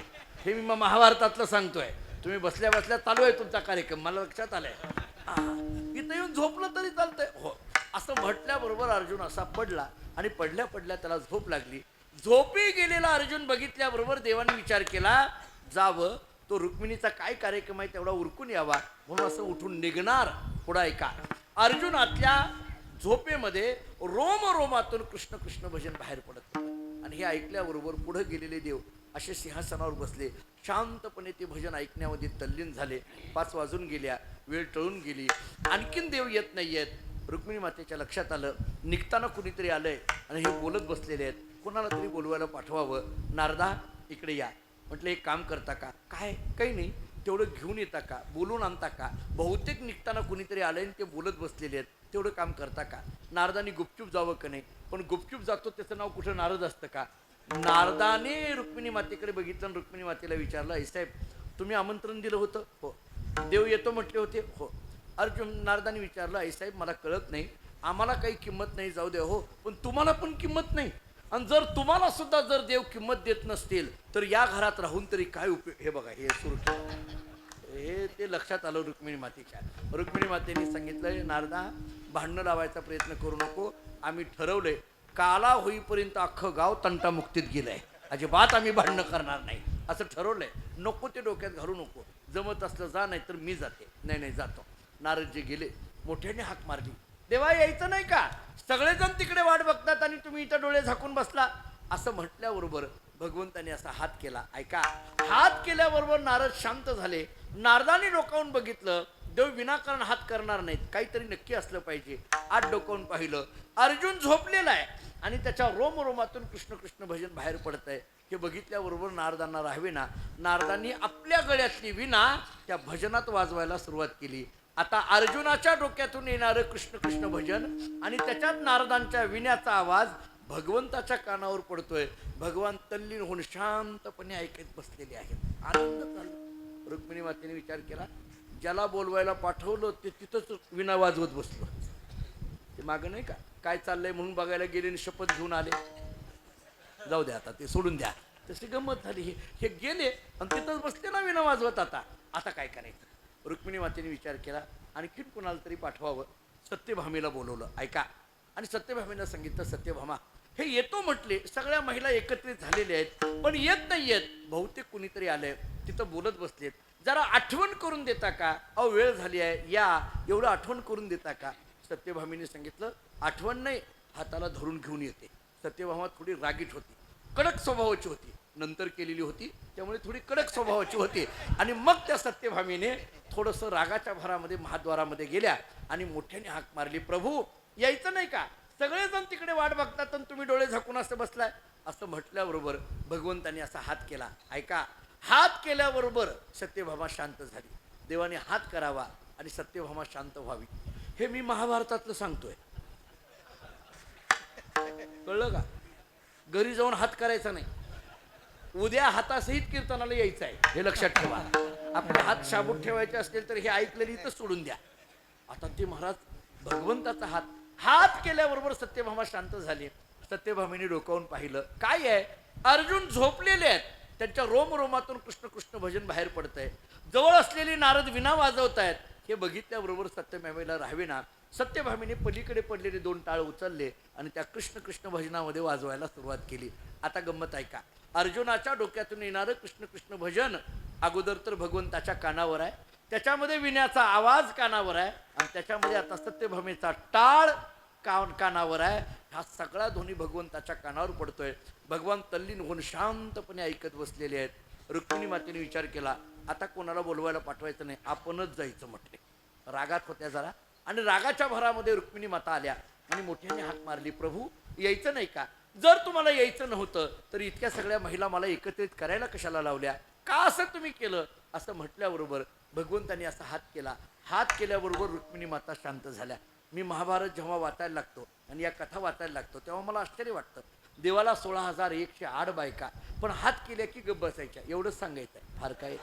हे मी महाभारतातलं सांगतोय. तुम्ही बसल्या बसल्या चालू आहे तुमचा कार्यक्रम, मला लक्षात आलंय. इथं येऊन झोपलं तरी चालतंय. हो असं म्हटल्याबरोबर अर्जुन असा पडला आणि पडल्या पडल्या त्याला झोप लागली. झोपी गेलेला अर्जुन बघितल्याबरोबर देवाने विचार केला, जावं तो रुक्मिणीचा काय कार्यक्रम आहे तेवढा उरकून यावा, म्हणून असं उठून निघणार. पुढं ऐका, अर्जुनातल्या झोपेमध्ये रोमातून कृष्ण कृष्ण भजन बाहेर पडत होतं. आणि हे ऐकल्याबरोबर पुढे गेलेले देव असे सिंहासनावर बसले, शांतपणे ते भजन ऐकण्यामध्ये तल्लीन झाले. 5 वाजून गेल्या, वेळ टळून गेली, आणखीन देव येत नाही आहेत. रुक्मिणी मातेच्या लक्षात आलं, निघताना कुणीतरी आलंय आणि हे बोलत बसलेले आहेत, कोणाला तरी बोलवायला पाठवावं. नारदा इकडे या. म्हटलं एक काम करता का? काय? काही नाही, तेवढं घेऊन येता का, बोलून आणता का? बहुतेक निघताना कुणीतरी आलंय आणि ते बोलत बसलेले आहेत, तेवढं काम करता का? नारदाने गुपचूप जावं का नाही? पण गुपचूप जातो त्याचं नाव कुठं नारद असतं का? नारदाने रुक्मिणी मातेकडे बघितलं आणि रुक्मिणी मातेला विचारलं, आई साहेब तुम्ही आमंत्रण दिलं होतं? हो. देव येतो म्हटले होते? हो. अर्जुन नारदाने विचारलं, आई साहेब मला कळत नाही, आम्हाला काही किंमत नाही, जाऊ दे हो, पण तुम्हाला पण किंमत नाही, आणि जर तुम्हाला सुद्धा जर देव किंमत देत नसतील तर या घरात राहून तरी काय उपयोग? हे बघा, हे सुरू केलं. हे ते लक्षात आलं रुक्मिणी मातेच्या. रुक्मिणी मातेने सांगितलं, नारदा भांडणं लावायचा प्रयत्न करू नको, आम्ही ठरवलंय काला होईपर्यंत अख्खं गाव तंटामुक्तीत गेलंय, अजिबात आम्ही भांडणं करणार नाही असं ठरवलंय. नको ते डोक्यात घालू नको, जमत असलं जा, नाही तर मी जाते. नाही जातो. नारदजी गेले, मोठ्याने हाक मारली, देवा यायचं नाही का? सगळेजण तिकडे वाट बघतात आणि तुम्ही इथं डोळे झाकून बसला. असं म्हटल्याबरोबर भगवंताने असा हात केला. ऐका, हात केल्याबरोबर नारद शांत झाले. नारदाने डोकावून बघितलं, देव विनाकारण हात करणार नाहीत, काहीतरी नक्की असलं पाहिजे. आत डोकावून पाहिलं, अर्जुन झोपलेला आहे आणि त्याच्या रोमातून कृष्ण कृष्ण भजन बाहेर पडत आहे. हे बघितल्याबरोबर नारदांना राहावेना, नारदांनी आपल्या गळ्यातली विणा त्या भजनात वाजवायला सुरुवात केली. आता अर्जुनाच्या डोक्यातून येणारं कृष्ण कृष्ण भजन आणि त्याच्यात नारदांच्या विण्याचा आवाज भगवंताच्या कानावर पडतोय. भगवान तल्लीन होऊन शांतपणे ऐकत बसलेले आहेत, आनंद चालू. रुक्मिणी मातेने विचार केला, ज्याला बोलवायला पाठवलं ते तिथंच विणा वाजवत बसलो. ते मागं नाही का काय चाललंय म्हणून बघायला गेले आणि शपथ घेऊन आले. जाऊ द्या, आता ते सोडून द्या. तशी गंमत झाली. हे गेले आणि तिथंच बसले ना विणा वाजवत. आता काय करायचं? रुक्मिणी मातेने विचार केला, आणखीन कुणाला तरी पाठवावं. सत्यभामेला बोलवलं. ऐका, आणि सत्यभामेला सांगितलं, सत्यभामा हे येतो म्हटले, सगळ्या महिला एकत्रित झालेल्या आहेत, पण येत नाही आहेत. बहुतेक कुणीतरी आलंय, तिथं बोलत बसलेत, जरा आठवण करून देता का? अहो वेळ झाली आहे, या, एवढं आठवण करून देता का? सत्यभामेने सांगितलं, आठवण नाही, हाताला धरून घेऊन येते. सत्यभामा थोडी रागीट होती, कडक स्वभावाची होती, नंतर केलेली होती त्यामुळे थोडी कडक स्वभावाची होती. आणि मग त्या सत्यभामेने थोडंसं रागाच्या भरामध्ये महाद्वारामध्ये गेल्या आणि मोठ्याने हाक मारली, प्रभू यायचं नाही का? सगळेजण तिकडे वाट बघतात आणि तुम्ही डोळे झाकून असं बसलाय. असं म्हटल्याबरोबर भगवंताने असा हात केला. ऐका, हात केल्याबरोबर सत्यभामा शांत झाली. देवाने हात करावा आणि सत्यभामा शांत व्हावी. हे मी महाभारतातलं सांगतोय, कळलं का? घरी जाऊन हात करायचा नाही. उद्या हातासहित कीर्तनाला यायचं आहे, हे लक्षात ठेवा. आपले हात शाबूत ठेवायचे असतील तर हे ऐकलेली इथं सोडून द्या. आता ते महाराज भगवंताचा हात केल्याबरोबर सत्यभामा शांत झाली. सत्यभामेने डोकावून पाहिलं, काय आहे? अर्जुन झोपलेले आहेत, त्यांच्या रोमातून कृष्ण कृष्ण भजन बाहेर पडत आहे. जवळ असलेली नारद विणा वाजवत आहेत. हे बघितल्याबरोबर सत्यभामेला राहावेना, सत्यभामेने पलीकडे पडलेले 2 टाळ उचलले आणि त्या कृष्ण कृष्ण भजनामध्ये वाजवायला सुरुवात केली. आता गंमत ऐका, अर्जुनाच्या डोक्यातून येणारं कृष्ण कृष्ण भजन अगोदर तर भगवंताच्या कानावर आहे, त्याच्यामध्ये विण्याचा आवाज कानावर आहे, आणि त्याच्यामध्ये आता सत्यभामेचा टाळ कानावर आहे. हा सगळा ध्वनी भगवंताच्या कानावर पडतोय. भगवान तल्लीन होऊन शांतपणे ऐकत बसलेले आहेत. रुक्मिणी मातेने विचार केला, आता कोणाला बोलवायला पाठवायचं नाही, आपणच जायचं म्हटले. रागात होत्या जरा, आणि रागाच्या भरामध्ये रुक्मिणी माता आल्या आणि मोठ्याने हाक मारली, प्रभू यायचं नाही का? जर तुम्हाला यायचं नव्हतं तर इतक्या सगळ्या महिला मला एकत्रित करायला कशाला लावल्या? का असं तुम्ही केलं? असं म्हटल्याबरोबर भगवंताने असा हात केला. हात केल्याबरोबर रुक्मिणी माता शांत झाल्या. मी महाभारत जेव्हा वाचायला लागतो आणि या कथा वाचायला लागतो तेव्हा मला आश्चर्य वाटतं. देवाला 16,108 बायका, पण हात केल्या की गप्प बसायच्या, एवढंच सांगायचं आहे. फार काय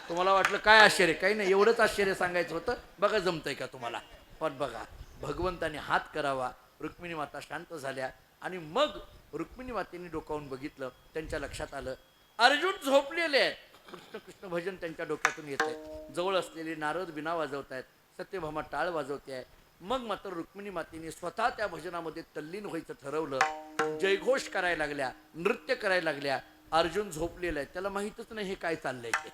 तुम्हाला वाटलं काय आश्चर्य? काही नाही, एवढंच आश्चर्य सांगायचं होतं. बघा जमतंय का तुम्हाला? पण बघा, भगवंताने हात करावा, रुक्मिणी माता शांत झाल्या. आणि मग रुक्मिणी मातेने डोकावून बघितलं, त्यांच्या लक्षात आलं अर्जुन झोपलेले आहेत, कृष्ण कृष्ण भजन त्यांच्या डोक्यातून येत आहे. जवळ असलेले नारद विणा वाजवत आहेत, सत्यभामा टाळ वाजवते आहे. मग मात्र रुक्मिणी मातेने स्वतः त्या भजनामध्ये तल्लीन व्हायचं ठरवलं. जयघोष करायला लागल्या, नृत्य करायला लागल्या. अर्जुन झोपलेला आहे, त्याला माहीतच नाही हे काय चाललंय ते.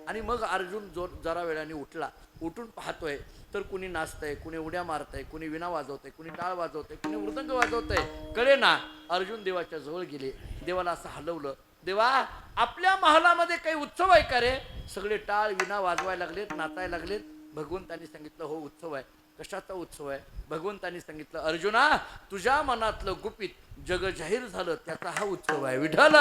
आणि मग अर्जुन जरा वेळाने उठला. उठून पाहतोय तर कुणी नाचतंय, कुणी उड्या मारतंय, कुणी विणा वाजवतंय, कुणी टाळ वाजवतंय, कुणी मृदंग वाजवतंय, कळे ना. अर्जुन देवाच्या जवळ गेले, देवाला असं हलवलं. देवा, आपल्या महालामध्ये काही उत्सव आहे का रे? सगळे टाळ विणा वाजवायला लागलेत, नाचायला लागलेत. भगवंतांनी सांगितलं, हो उत्सव आहे. कशाचा उत्सव आहे? भगवंतांनी सांगितलं, अर्जुना, तुझ्या मनातलं गुपित जग जाहीर झालं, त्याचा हा उत्सव आहे. विठ्ठल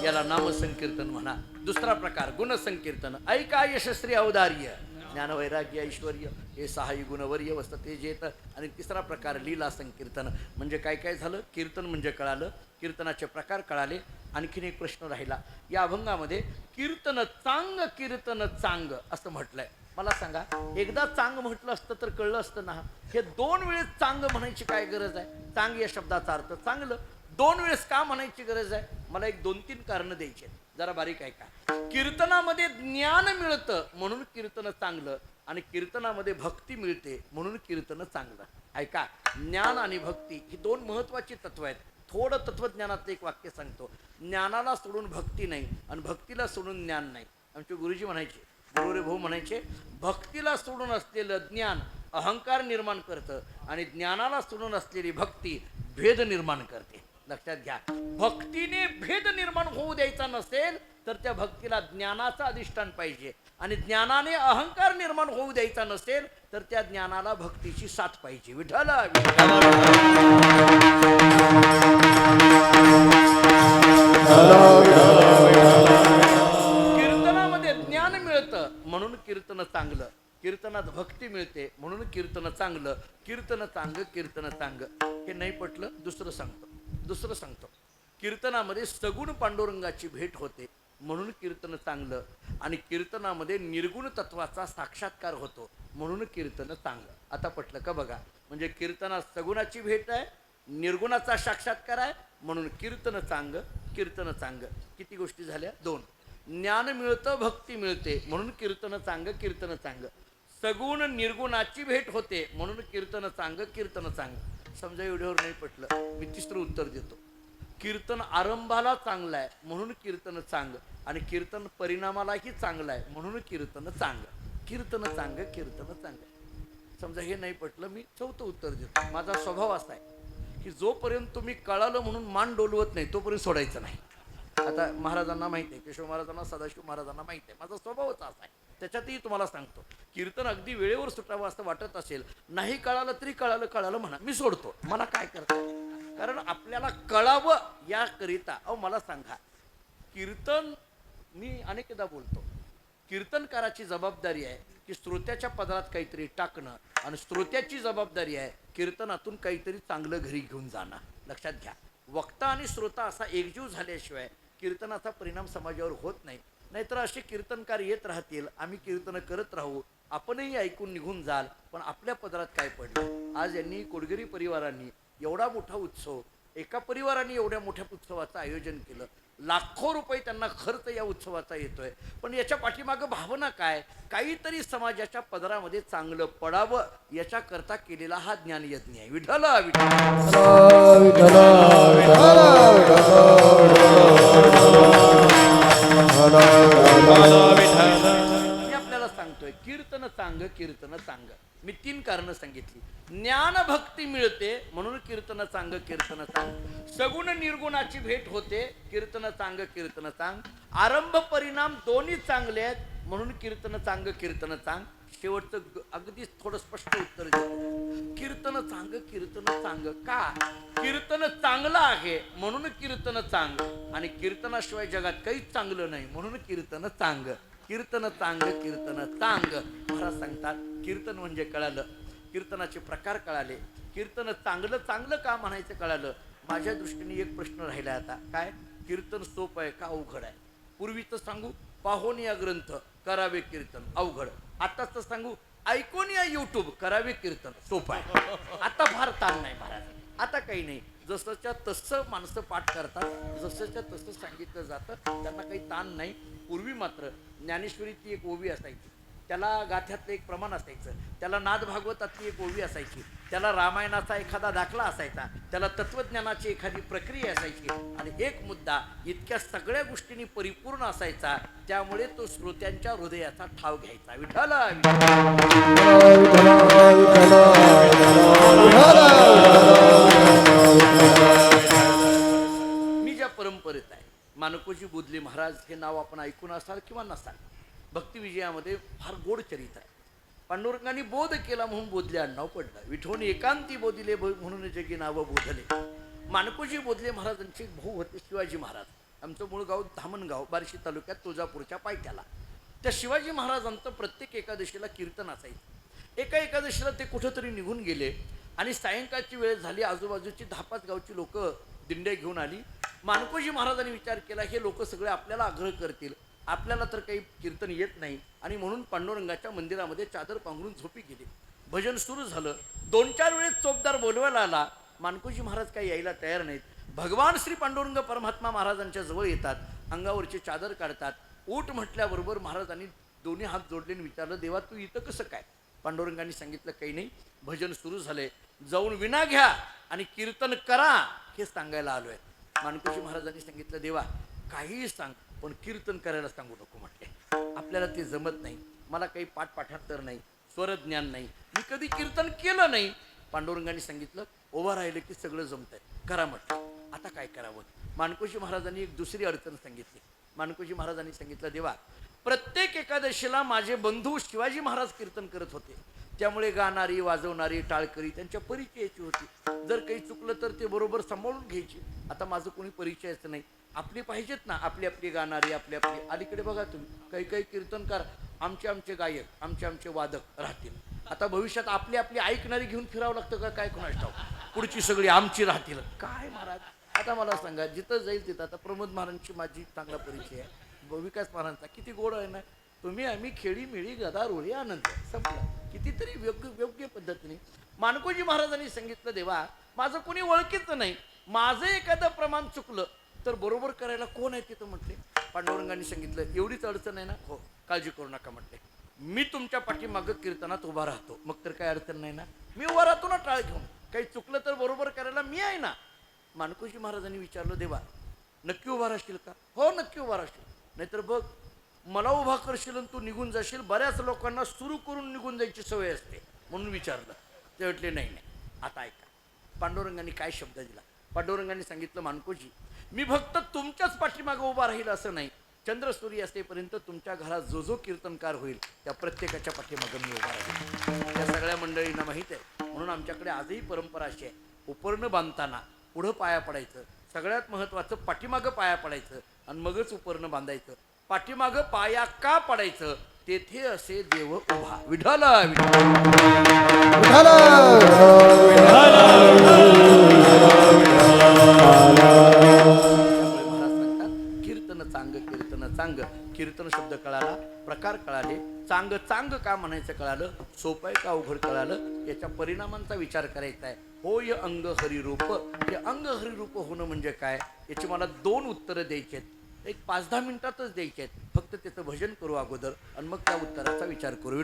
याला नामसंकीर्तन म्हणा. दुसरा प्रकार गुणसंकीर्तन. ऐका यशस्वी औदार्य, ज्ञान वैराग्य ऐश्वर्य हे 6 गुणवर्य वसते जेत. आणि तिसरा प्रकार लीला संकीर्तन. म्हणजे काय काय झालं? कीर्तन म्हणजे कळालं, कीर्तनाचे प्रकार कळाले. आणखीन एक प्रश्न राहिला या अभंगामध्ये. कीर्तन चांग, कीर्तन चांग असं म्हटलंय. मला सांगा, एकदा चांग म्हटलं असतं तर कळलं असतं ना. हे 2 वेळेस चांग म्हणायची काय गरज आहे? चांग या शब्दाचा अर्थ चांगलं. 2 वेळेस का म्हणायची गरज आहे? मला एक 2-3 कारणं द्यायची आहेत. जरा बारीक ऐका. कीर्तनामध्ये ज्ञान मिळतं म्हणून कीर्तन चांगलं, आणि कीर्तनामध्ये भक्ती मिळते म्हणून कीर्तन चांगलं. ऐका, ज्ञान आणि भक्ती ही 2 महत्वाची तत्व आहेत. थोडं तत्वज्ञानाचं एक वाक्य सांगतो. ज्ञानाला सोडून भक्ती नाही आणि भक्तीला सोडून ज्ञान नाही. आमचे गुरुजी म्हणायचे, गुरुरे भाऊ म्हणायचे, भक्तीला सोडून असलेलं ज्ञान अहंकार निर्माण करतं आणि ज्ञानाला सोडून असलेली भक्ती भेद निर्माण करते. लक्षात घ्या, भक्तीने भेद निर्माण होऊ द्यायचा नसेल तर त्या भक्तीला ज्ञानाचं अधिष्ठान पाहिजे, आणि ज्ञानाने अहंकार निर्माण होऊ द्यायचा नसेल तर त्या ज्ञानाला भक्तीची साथ पाहिजे. विठ्ठल कीर्तनामध्ये ज्ञान मिळतं म्हणून कीर्तन चांगलं, कीर्तनात भक्ती मिळते म्हणून कीर्तन चांगलं. कीर्तन चांग, कीर्तन चांग. हे नाही पटलं, दुसरं सांगतो. कीर्तनामध्ये सगुण पांडुरंगाची भेट होते म्हणून कीर्तन चांगलं, आणि कीर्तनामध्ये निर्गुण तत्वाचा साक्षात्कार होतो म्हणून कीर्तन चांगलं. आता पटलं का बघा? म्हणजे कीर्तनात सगुणाची भेट आहे, निर्गुणाचा साक्षात्कार आहे म्हणून कीर्तन चांग, कीर्तन चांग. किती गोष्टी झाल्या? 2. ज्ञान मिळतं, भक्ती मिळते म्हणून कीर्तन चांग, कीर्तन चांग. सगुण निर्गुणाची भेट होते म्हणून कीर्तन चांग, कीर्तन चांग. समजा एवढ्यावर नाही पटलं, मी तिसरं उत्तर देतो. कीर्तन आरंभाला चांगलं आहे म्हणून कीर्तन चांग, आणि कीर्तन परिणामालाही चांगलं आहे म्हणून कीर्तन चांग. कीर्तन चांग, कीर्तन चांग. समजा हे नाही पटलं, मी चौथं उत्तर देतो. माझा स्वभाव असा आहे की जोपर्यंत तुम्ही कळालं म्हणून मान डोलवत नाही तोपर्यंत सोडायचं नाही. आता महाराजांना माहिती आहे, केशव महाराजांना, सदाशिव महाराजांना माहिती आहे, माझा स्वभावच असा आहे. त्याच्यातही तुम्हाला सांगतो, कीर्तन अगदी वेळेवर सुटावं असं वाटत असेल, नाही कळालं तरी कळालं म्हणा, मी सोडतो. मला काय करतं, कारण आपल्याला कळावं याकरिता. मला सांगा, कीर्तन मी अनेकदा बोलतो, कीर्तनकाराची जबाबदारी आहे की श्रोत्याच्या पदरात काहीतरी टाकणं, आणि श्रोत्याची जबाबदारी आहे कीर्तनातून काहीतरी चांगलं घरी घेऊन जाणं. लक्षात घ्या, वक्ता आणि श्रोता असा एकजीव झाल्याशिवाय कीर्तनाचा परिणाम समाजावर होत नाही. नाहीतर असे कीर्तनकार येत राहतील, आम्ही कीर्तन करत राहू, आपणही ऐकून निघून जाल, पण आपल्या पदरात काय पडलं. आज यांनी कोडगिरी परिवारांनी एवढा मोठा उत्सव, एका परिवाराने एवढ्या मोठ्या उत्सवाचं आयोजन केलं, लाखो रुपये त्यांना खर्च या उत्सवाचा येतोय, पण याच्या पाठीमागं भावना काय? काहीतरी समाजाच्या पदरामध्ये चांगलं पडावं याच्याकरता केलेला हा ज्ञानयज्ञ आहे. विठ्ठल मी आपल्याला सांगतोय, कीर्तन चांग, कीर्तन चांग. मी 3 कारणं सांगितली. ज्ञान भक्ती मिळते म्हणून कीर्तन चांग, कीर्तन चांग. सगुण निर्गुणाची भेट होते, कीर्तन चांग, कीर्तन चांग. आरंभ परिणाम दोन्ही चांगले आहेत म्हणून कीर्तन चांग, कीर्तन चांग. शेवटचं अगदी थोडं स्पष्ट उत्तर देतो, कीर्तन चांग, कीर्तन चांग. का? कीर्तन चांगलं आहे म्हणून कीर्तन चांग, आणि कीर्तनाशिवाय जगात काहीच चांगलं नाही म्हणून कीर्तन चांग. कीर्तन चांग, कीर्तन चांग. महाराज सांगतात, कीर्तन म्हणजे कळालं, कीर्तनाचे प्रकार कळाले, कीर्तन चांगलं चांगलं का म्हणायचं कळालं. माझ्या दृष्टीने एक प्रश्न राहिला आता, काय? कीर्तन सोपं आहे का अवघड आहे? पूर्वीचं सांगू, पाहून या ग्रंथ करावे कीर्तन अवघड. आताच सांगू, ऐकून या यूट्यूब करावे कीर्तन सोपं आहे. आता फार ताण नाही महाराज, आता काही नाही, जसंच्या तसं माणसं पाठ करतात, जसंच्या तसं सांगितलं जातं, त्यांना काही ताण नाही. पूर्वी मात्र ज्ञानेश्वरीची एक ओवी असायची, त्याला गाथ्यातलं एक प्रमाण असायचं, त्याला नाद भागवतातली एक ओवी असायची, त्याला रामायणाचा एखादा दाखला असायचा, त्याला तत्वज्ञानाची एखादी प्रक्रिया असायची आणि एक मुद्दा इतक्या सगळ्या गोष्टींनी परिपूर्ण असायचा, त्यामुळे तो श्रोत्यांच्या हृदयाचा ठाव घ्यायचा. विठ्ठल मी ज्या परंपरेत आहे, मानकोजी बोधले महाराज हे नाव आपण ऐकून असाल किंवा नसाल. भक्ती विजयामध्ये फार गोड चरित्र आहे. पांडुरंगाने बोध केला म्हणून बोधले आडनाव पडलं. विठोनी एकांती बोधिले म्हणून जगी नाव बोधले. मानकोजी बोधले महाराजांचे भाऊ होते शिवाजी महाराज. आमचं मूळ गाव धामणगाव, बार्शी तालुक्यात तुळजापूरच्या पायथ्याला. त्या शिवाजी महाराजांचं प्रत्येक एकादशीला कीर्तन असायचं. एका एकादशीला ते कुठंतरी निघून गेले आणि सायंकाळची वेळ झाली. आजूबाजूची 10-5 गावची लोक दिंड्या घेऊन आली. मानकोजी महाराजांनी विचार केला, हे लोक सगळे आपल्याला आग्रह करतील, आपल्याला तर काही कीर्तन येत नाही, आणि म्हणून पांडुरंगाच्या मंदिरामध्ये चादर पांघरून झोपी गेली. भजन सुरू झालं. 2-4 वेळेस चोपदार बोलवायला आला. मानकोजी महाराज काही यायला तयार नाहीत. भगवान श्री पांडुरंग परमात्मा महाराजांच्या जवळ येतात, अंगावरची चादर काढतात. ऊट म्हटल्याबरोबर महाराजांनी दोन्ही हात जोडले आणि विचारलं, देवा तू इथं कसं काय? पांडुरंगांनी सांगितलं, काही नाही, भजन सुरू झालंय, जाऊन विना घ्या आणि कीर्तन करा हे सांगायला आलोय. मानकोजी महाराजांनी सांगितलं, देवा काहीही सांग पण कीर्तन करायला सांगू नको म्हटले. आपल्याला ते जमत नाही, मला काही पाठपाठांतर नाही, स्वरज्ञान नाही, मी कधी कीर्तन केलं नाही. पांडुरंगांनी सांगितलं, उभा राहिलं की सगळं जमतंय, करा म्हटलं. आता काय करावं? मानकोजी महाराजांनी एक दुसरी अडचण सांगितली. मानकोजी महाराजांनी सांगितलं, देवा प्रत्येक एकादशीला माझे बंधू शिवाजी महाराज कीर्तन करत होते, त्यामुळे गाणारी वाजवणारी टाळकरी त्यांच्या परिचयाची होती. जर काही चुकलं तर ते बरोबर सांभाळून घ्यायची. आता माझं कोणी परिचयाचं नाही, आपली पाहिजेत ना, आपली आपली गाणारी, आपली आपली. अलीकडे बघा तुम्ही, काही काही कीर्तनकार आमचे गायक, आमचे वादक राहतील. आता भविष्यात आपली आपली ऐकणारी घेऊन फिरावं लागतं का काय कोणास ठाऊक? पुढची सगळी आमची राहतील काय महाराज? आता मला सांगा, जिथं जाईल तिथं, आता प्रमोद महाराजांची माझी चांगला परिचय आहे, विकास महाराजांचा किती गोड आहे ना, तुम्ही आम्ही खेळी मिळी गदा रोळी आनंद, संपला. कितीतरी योग्य पद्धतीने मानकोजी महाराजांनी सांगितलं, देवा माझं कोणी ओळखीचं नाही, माझं एखादं प्रमाण चुकलं तर बरोबर करायला कोण आहे तिथं म्हटले. पांडुरंगांनी सांगितलं, एवढीच अडचण आहे ना? हो, काळजी करू नका म्हटले, मी तुमच्या पाठीमागं कीर्तनात उभा राहतो, मग तर काय अडचण नाही ना, मी उभा राहतो ना टाळ घेऊन, काही चुकलं तर बरोबर करायला मी आहे ना. मानकोजी महाराजांनी विचारलं, देवा नक्की उभा राहशील का? हो नक्की उभा राहशील, नाहीतर बघ मला उभा करशील आणि तू निघून जाशील. बऱ्याच लोकांना सुरू करून निघून जायची सवय असते, म्हणून विचारलं. ते म्हटले, नाही नाही. आता ऐका, पांडुरंगांनी काय शब्द दिला. पांडुरंगांनी सांगितलं, मानकोजी मी फक्त तुमच्याच पाठीमागं उभा राहील असं नाही, चंद्र सूर्य असेपर्यंत तुमच्या घरात जो जो कीर्तनकार होईल त्या प्रत्येकाच्या पाठीमागं मी उभा राहील. त्या सगळ्या मंडळींना माहीत आहे. म्हणून आमच्याकडे आजही परंपरा अशी आहे, उपरणं बांधताना पुढं पाया पडायचं, सगळ्यात महत्त्वाचं पाठीमागं पाया पडायचं आणि मगच उपरणं बांधायचं. पाठीमागं पाया का पडायचं? तेथे असे देव उभा. विठ्ठल चांग. कीर्तन शब्द कळाला, प्रकार कळाले, चांग चांग का म्हणायचं कळालं, सोपं आहे का अवघड कळालं, याच्या परिणामांचा विचार करायचा आहे. होय अंग हरिरूप. हे अंग हरिरूप होणं म्हणजे काय, याची मला 2 उत्तरं द्यायची आहेत. एक 5-10 मिनिटातच द्यायचे आहेत. फक्त त्याचं भजन करू अगोदर आणि मग त्या उत्तराचा विचार करू.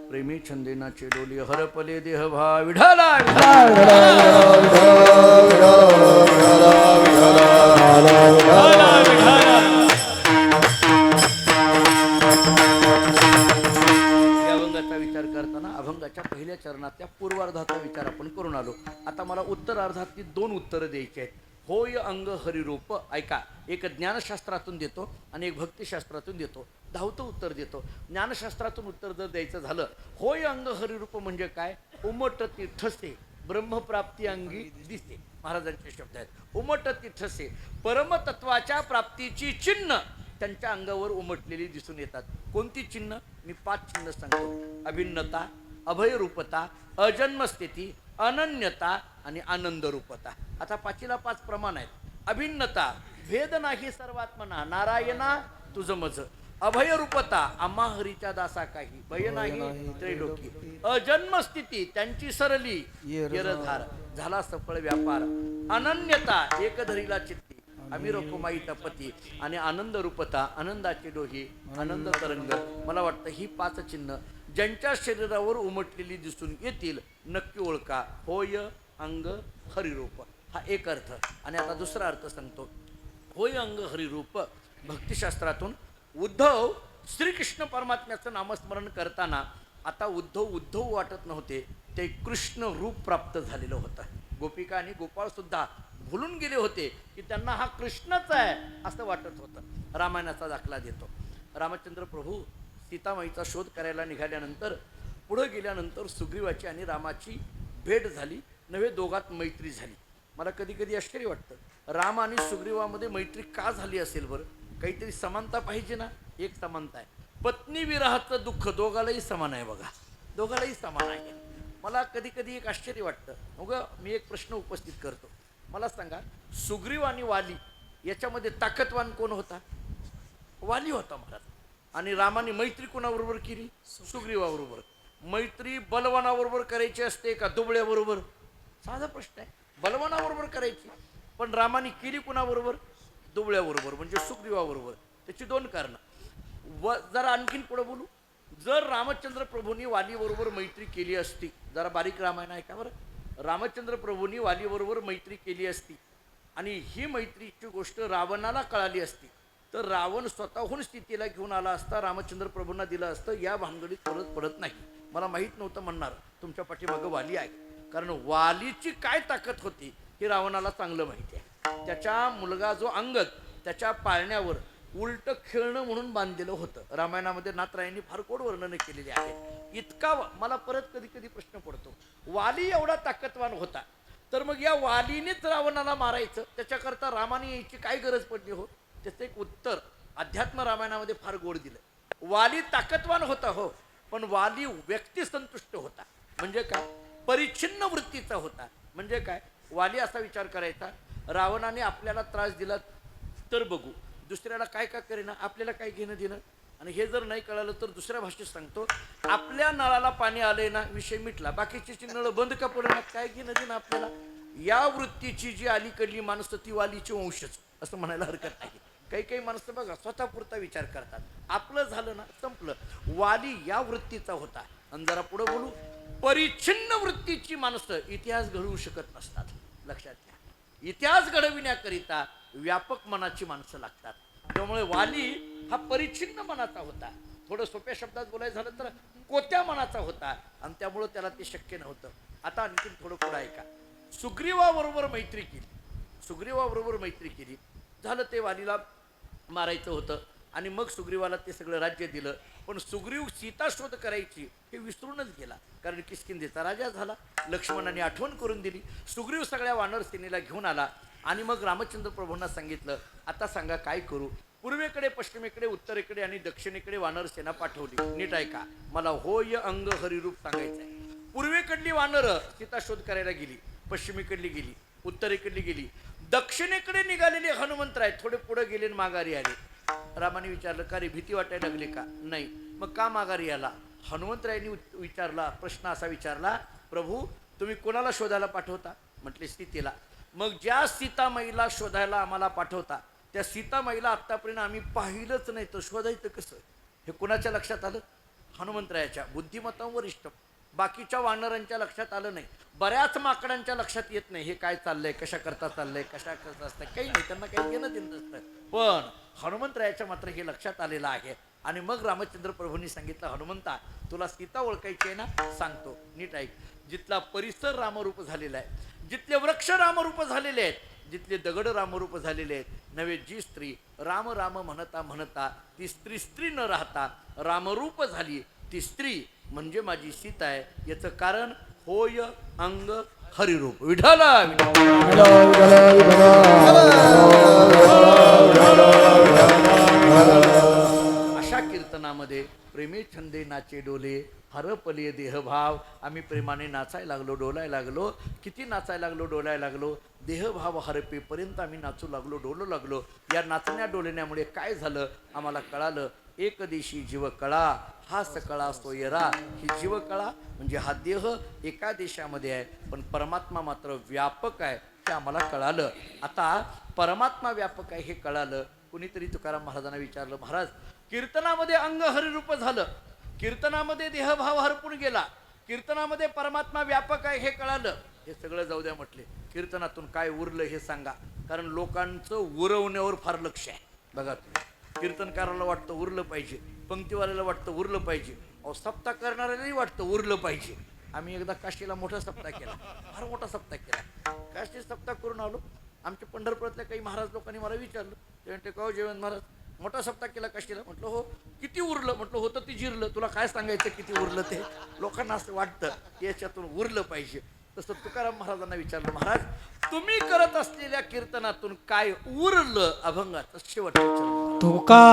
प्रेमी छंदेनाचे डोली हरपले देह भा. विढाला अभंगाचा विचार करताना अभंगाच्या पहिल्या चरणातल्या पूर्वार्धाचा विचार आपण करून आलो. आता मला उत्तरार्धातली 2 उत्तरं द्यायची आहेत. होय अंग हरिरूप. ऐका, एक ज्ञानशास्त्रातून देतो आणि एक भक्तिशास्त्रातून देतो. धावतं उत्तर देतो. ज्ञानशास्त्रातून उत्तर जर द्यायचं झालं, होय अंग हरिरूप म्हणजे काय? उमटती ठसे ब्रह्मप्राप्ती अंगी दिसे. महाराजांचे शब्द आहेत. उमटती ठसे परमतत्वाच्या प्राप्तीची चिन्ह त्यांच्या अंगावर उमटलेली दिसून येतात. कोणती चिन्ह? मी 5 चिन्ह सांगतो. अभिन्नता, अभयरूपता, अजन्मस्थिती, अनन्यता आणि आनंद रूपता. आता 5ला 5 प्रमाण आहेत. अभिन्नता, भेद नाही सर्वात्मना, नारायणा तुझ मज. अभयरूपता, आम्हा हरीच्या दासा काही, भय नाही त्रैलोकी. अजन्मस्थिती, त्यांची सरली येरधार, झाला सफळ व्यापार. अनन्यता, एक धरीला चित्ती, आम्ही रकुमाई तपती. आणि आनंद रूपता, आनंदाची डोही, आनंद तरंग. मला वाटतं ही 5 चिन्ह ज्यांच्या शरीरावर उमटलेली दिसून येतील, नक्की ओळखा. होय अंग हरिरूप, हा एक अर्थ. आणि आता दुसरा अर्थ सांगतो. होय अंग हरिरूप भक्तिशास्त्रातून उद्धव श्रीकृष्ण परमात्म्याचं नामस्मरण करताना आता उद्धव वाटत नव्हते, ते कृष्ण रूप प्राप्त झालेलं होतं. गोपिका आणि गोपाळ सुद्धा भुलून गेले होते की त्यांना हा कृष्णच आहे असं वाटत होतं. रामायणाचा दाखला देतो. रामचंद्र प्रभू सीतामाईचा शोध करायला निघाल्यानंतर पुढे गेल्यानंतर सुग्रीवाची आणि रामाची भेट झाली. नव्हे दोघात मैत्री झाली. मला कधी कधी आश्चर्य वाटतं, राम आणि सुग्रीवामध्ये मैत्री का झाली असेल बरं? काहीतरी समानता पाहिजे ना. एक समानता आहे, पत्नी विरहाचं दुःख दोघालाही समान आहे. बघा, दोघालाही समान आहे. मला कधी कधी एक आश्चर्य वाटतं. मग मी एक प्रश्न उपस्थित करतो. मला सांगा, सुग्रीव आणि वाली याच्यामध्ये ताकदवान कोण होता? वाली होता महाराज. आणि रामाने मैत्री कोणाबरोबर केली? सुग्रीवाबरोबर. मैत्री बलवानाबरोबर करायची असते का दुबळ्याबरोबर? साधा प्रश्न आहे. बलवानाबरोबर करायची, पण रामाने केली कोणाबरोबर? दुबळ्याबरोबर, म्हणजे सुग्रीवाबरोबर. त्याची 2 कारणं. जरा आणखीन पुढे बोलू. जर रामचंद्र प्रभूंनी वालीबरोबर मैत्री केली असती, जरा बारीक रामायण आहे का बरं. रामचंद्र प्रभूंनी वालीबरोबर मैत्री केली असती आणि ही मैत्रीची गोष्ट रावणाला कळाली असती, तर रावण स्वतःहून स्थितीला घेऊन आला असता, रामचंद्र प्रभूंना दिलं असतं. या भानगडीत परत पडत नाही. मला माहीत नव्हतं म्हणणार, तुमच्या पाठीमागं वाली आहे. कारण वालीची काय ताकद होती हे रावणाला चांगलं माहिती आहे. त्याच्या मुलगा जो अंगद, त्याच्या पाळण्यावर उलट खेळणं म्हणून बांधलेलं होतं. रामायणामध्ये नाथरायांनी फार गोड वर्णन केलेले आहे. इतका मला परत कधी कधी प्रश्न पडतो, वाली एवढा ताकदवान होता, तर मग या वालीनेच रावणाला मारायचं, त्याच्याकरता रामाने यायची काय गरज पडली हो? त्याचं एक उत्तर अध्यात्म रामायणामध्ये फार गोड दिलं. वाली ताकदवान होता हो, पण वाली व्यक्तिसंतुष्ट होता. म्हणजे काय? परिच्छिन्न वृत्तीचा होता. म्हणजे काय? वाली असा विचार करायचा, रावणाने आपल्याला त्रास दिला तर बघू, दुसऱ्याला काय का करेना, आपल्याला काय घेणं देणं. आणि हे जर नाही कळालं तर दुसऱ्या भाषेत सांगतो, आपल्या नळाला पाणी आले ना, विषय मिटला, बाकीची नळ बंद का पडेना, काय घेणं देणं आपल्याला. या वृत्तीची जी अलीकडली माणसं ती वालीची वंशच असं म्हणायला हरकत नाही. काही काही माणसं बघा स्वतःपुरता विचार करतात, आपलं झालं ना संपलं. वाली या वृत्तीचा होता. आणि जरा पुढे बोलू, परिच्छिन्न वृत्तीची माणसं इतिहास घडवू शकत नसतात. लक्षात घ्या, इतिहास घडविण्याकरिता व्यापक मनाची माणसं लागतात. त्यामुळे वाली हा परिच्छिन्न मनाचा होता. थोडं सोप्या शब्दात बोलायचं झालं तर कोत्या मनाचा होता, आणि त्यामुळं त्याला ते शक्य नव्हतं. आता आणखीन थोडं पुढं ऐका. सुग्रीवाबरोबर मैत्री केली, सुग्रीवाबरोबर मैत्री केली. झालं, ते वालीला मारायचं होतं आणि मग सुग्रीवाला ते सगळं राज्य दिलं. पण सुग्रीव सीता शोध करायची हे विसरूनच गेला, कारण किष्किंधेचा राजा झाला. लक्ष्मणाने आठवण करून दिली. सुग्रीव सगळ्या वानर सेनेला घेऊन आला आणि मग रामचंद्र प्रभूंना सांगितलं, आता सांगा काय करू. पूर्वेकडे, पश्चिमेकडे, उत्तरेकडे आणि दक्षिणेकडे वानर सेना पाठवली. नीट ऐका, मला होय अंग हरिरूप सांगायचं आहे. पूर्वेकडली वानरं सीता शोध करायला गेली, पश्चिमेकडली गेली, उत्तरेकडली गेली, दक्षिणेकडे निघालेले हनुमंतराय थोडे पुढे गेले आणि माघारी आले. रामाने विचारलं, का रे भीती वाटायला लागली का? नाही. मग का माघारी आला? हनुमंतरायांनी विचारला, प्रश्न असा विचारला, प्रभू तुम्ही कोणाला शोधायला पाठवता? म्हटले सीतेला. मग ज्या सीतामाईला शोधायला आम्हाला पाठवता त्या सीतामाईला आत्तापर्यंत आम्ही पाहिलंच नाही, तर शोधायचं कसं? हे कोणाच्या लक्षात आलं? हनुमंतरायाच्या. बुद्धिमत्तांवर इष्ट. बाकीच्या वानरांच्या लक्षात आलं नाही. बऱ्याच माकडांच्या लक्षात येत नाही हे काय चाललंय, कशा करता चाललंय, कशा करता असतं, काही नाही, त्यांना काही घेणं देणं नसतं. पण हनुमंतरायाच्या मात्र हे लक्षात आलेलं आहे. आणि मग रामचंद्र प्रभूंनी सांगितलं, हनुमंता तुला सीता ओळखायची आहे ना, सांगतो, नीट ऐक. जिथला परिसर रामरूप झालेला आहे, जिथले वृक्ष रामरूप झालेले आहेत, जिथले दगड रामरूप झालेले आहेत, नव्हे जी स्त्री राम राम म्हणता म्हणता ती स्त्री न राहता रामरूप झाली, ती स्त्री म्हणजे माझी सीता आहे. याचं कारण होय अंग हरिरूप. विठाला विठ्ठल कीर्तनामध्ये प्रेमे छंदे नाचे डोले हरपले देहभाव. आम्ही प्रेमाने नाचायला लागलो, डोलायला लागलो. किती नाचायला लागलो, डोलायला लागलो, देहभाव हरपेपर्यंत आम्ही नाचू लागलो, डोलू लागलो. या नाचण्या डोलण्यामुळे काय झालं आम्हाला कळालं. एक दिशी जीवकळा हा सकळा सोयरा. ही जीवकळा म्हणजे हा देह एका देशामध्ये आहे, पण परमात्मा मात्र व्यापक आहे हे आम्हाला कळालं. आता परमात्मा व्यापक आहे हे कळालं. कुणीतरी तुकाराम महाराजांना विचारलं, महाराज कीर्तनामध्ये अंग हरिरूप झालं, कीर्तनामध्ये देहभाव हरपून गेला, कीर्तनामध्ये परमात्मा व्यापक आहे हे कळालं, हे सगळं जाऊ द्या म्हटले. कीर्तनातून काय उरलं हे सांगा. कारण लोकांचं उरवण्यावर फार लक्ष आहे. बघा तुम्ही, कीर्तनकाराला वाटतं उरलं पाहिजे, पंक्तीवाल्याला वाटतं उरलं पाहिजे, अहो सप्ताह करणाऱ्यालाही वाटतं उरलं पाहिजे. आम्ही एकदा काशीला मोठा सप्ताह केला, फार मोठा सप्ताह केला. काशी सप्ताह करून आलो. आमच्या पंढरपुरातल्या काही महाराज लोकांनी मला विचारलं, ते म्हणते का जयवंत महाराज मोठा सप्ताह केला काशीला? म्हटलं हो. किती उरलं? म्हटलं होतं ती जिरलं. तुला काय सांगायचं किती उरलं ते? लोकांना असं वाटतं की याच्यातून उरलं पाहिजे. तसं तुकाराम महाराजांना विचारलं, महाराज तुम्ही करत असलेल्या कीर्तनातून काय उरलं? अभंगाचं शेवट विचारलं. तुका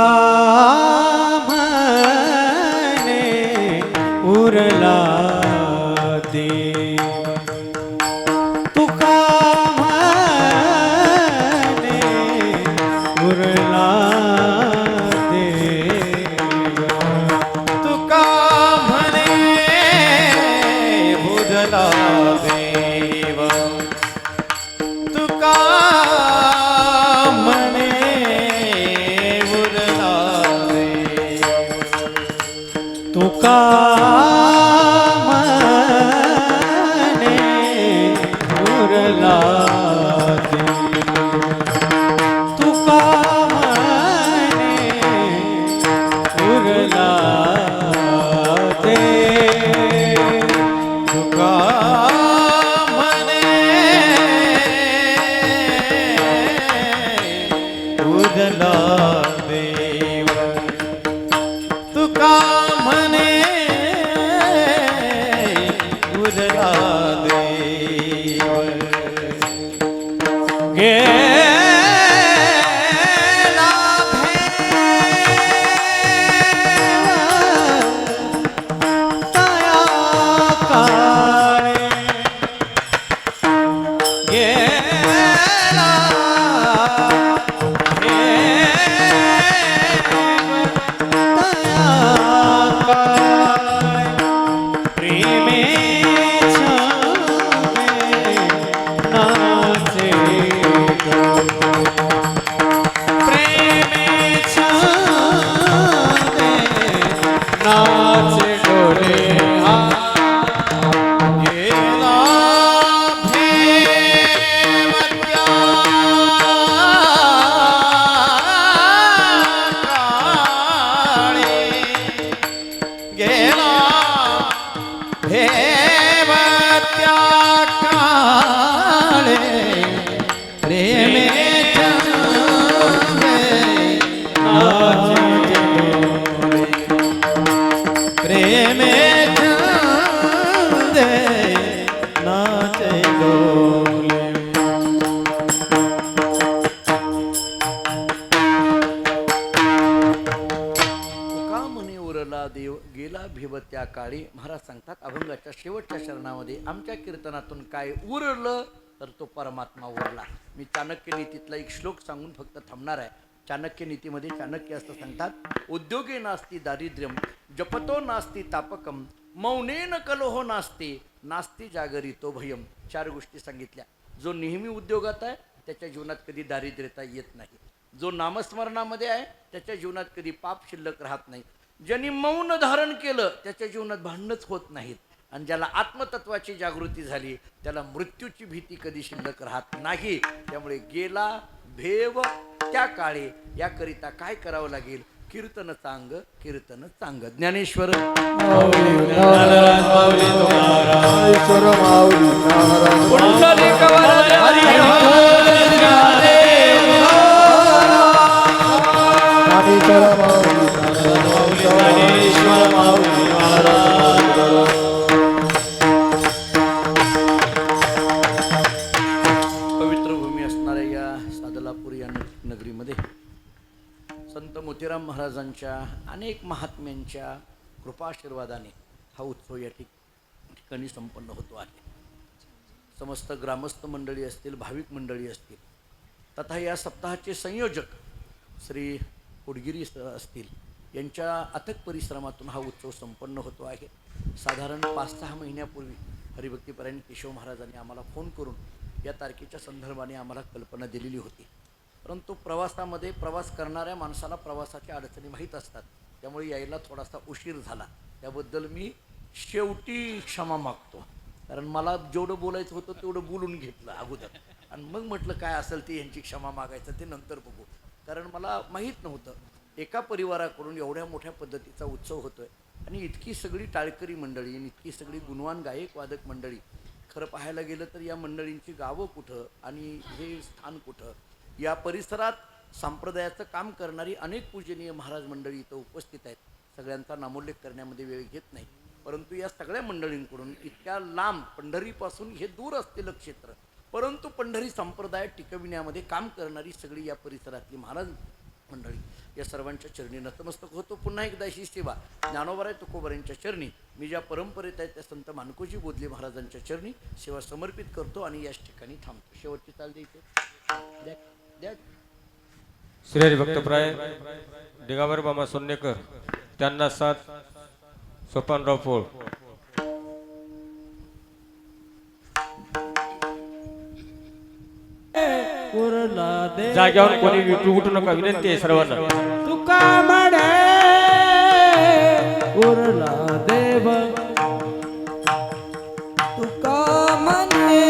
म्हणे उरला देव, तुका म्हणे उरला देव, तुका म्हणे बुधला देव, तुका म्हणे उरला देव, तुका म्हणे उरला देव, तुका म्हणे उरला देव, तुका म्हणे उरला देव, तुका म्हणे उरला देव. गेला तया काळे, गेला प्रेमे नाचे प्रेमे नाचे डोले हा गेला भेवत्या काळे, गेला भेवत्या काळे, प्रेमे छंदे नाचे डोले, प्रेमे छंदे नाचे डोले. का म्हणे उरला देव गेला भिवत्या काळी. महाराज सांगतात अभंगाच्या शेवटच्या शरणामध्ये आमच्या कीर्तनातून काय उरलं तर तो परमात्मा उरला. मी चाणक्य नीतीतला एक श्लोक सांगून फक्त थांबणार आहे. चाणक्य नीतीमध्ये चाणक्य असं सांगतात, उद्योगे नास्ती दारिद्र्यम जपतो नास्ती तापकम मौनेन कलोहो नास्ती नास्ती जागरितो भयम. 4 गोष्टी सांगितल्या. जो नेहमी उद्योगात आहे त्याच्या जीवनात कधी दारिद्र्यता येत नाही. जो नामस्मरणामध्ये आहे त्याच्या जीवनात कधी पाप शिल्लक राहत नाही. ज्यांनी मौन धारण केलं त्याच्या जीवनात भांडणच होत नाहीत. आणि ज्याला आत्मतत्वाची जागृती झाली त्याला मृत्यूची भीती कधी शिल्लक राहत नाही. त्यामुळे गेला भेव त्या काळे याकरिता काय करावं लागेल? कीर्तन चांग, कीर्तन चांग. ज्ञानेश्वर ईश्वर माऊली महाराज पुंडलिक वरद हरी ईश्वर माऊली पवित्र भूमी असणाऱ्या या सादलापूर या नगरीमध्ये संत मोतीराम महाराजांच्या अनेक महात्म्यांच्या कृपाशीर्वादाने हा उत्सव या ठिकाणी संपन्न होतो आहे. समस्त ग्रामस्थ मंडळी असतील, भाविक मंडळी असतील, तथा या सप्ताहाचे संयोजक श्री उडगिरी असतील, यांच्या अथक परिश्रमातून हा उत्सव संपन्न होतो आहे. साधारण 5-6 महिन्यापूर्वी हरिभक्तीपरायण केशव महाराजांनी आम्हाला फोन करून या तारखेच्या संदर्भाने आम्हाला कल्पना दिलेली होती. परंतु प्रवासामध्ये प्रवास करणाऱ्या माणसाला प्रवासाच्या अडचणी माहीत असतात, त्यामुळे यायला थोडासा उशीर झाला. त्याबद्दल मी शेवटी क्षमा मागतो, कारण मला जेवढं बोलायचं होतं तेवढं बोलून घेतलं अगोदर, आणि मग म्हटलं काय असेल ते यांची क्षमा मागायचं ते नंतर बघू. कारण मला माहीत नव्हतं एका परिवाराकडून एवढ्या मोठ्या पद्धतीचा उत्सव होतोय आणि इतकी सगळी टाळकरी मंडळी आणि इतकी सगळी गुणवान गायक वादक मंडळी. खरं पाहायला गेलं तर या मंडळींची गावं कुठं आणि हे स्थान कुठं, या परिसरात संप्रदायाचं काम करणारी अनेक पूजनीय महाराज मंडळी इथं उपस्थित आहेत. सगळ्यांचा नामोल्लेख करण्यामध्ये वेळ घेत नाही, परंतु या सगळ्या मंडळींकडून इतक्या लांब पंढरीपासून हे दूर असलेलं क्षेत्र, परंतु पंढरी संप्रदाय टिकविण्यामध्ये काम करणारी सगळी या परिसरातली महाराज मंडळी, या सर्वांच्या चरणी नतमस्तक होतो. पुन्हा एकदा ही सेवा ज्ञानोबाराय तुकोबारायांच्या चरणी, मी ज्या परंपरेत आहे त्या संत मानकोजी बोधले महाराजांच्या चरणी सेवा समर्पित करतो आणि याच ठिकाणी थांबतो. शेवटची चाल द्यायची श्री हरिभक्तप्राय दिगंबर मामा सोन्नेकर, त्यांना 7 सोपानराव पोळ. जाग्यावर कोणी उठू नका, विनंती आहे सर्वांना. तुका म्हणे उरला देव, तुका म्हणे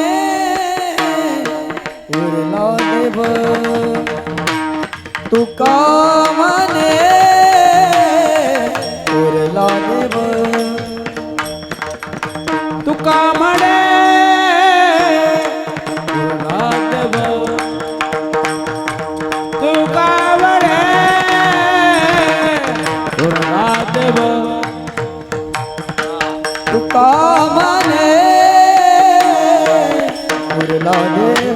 उरला देव, तुका म्हणे उरला देव, तुका म्हणे उरला देव, तुका म्हणे उरला देव, तुका म्हणे उरला देव,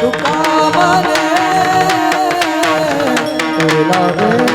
तुका म्हणे उरला देव.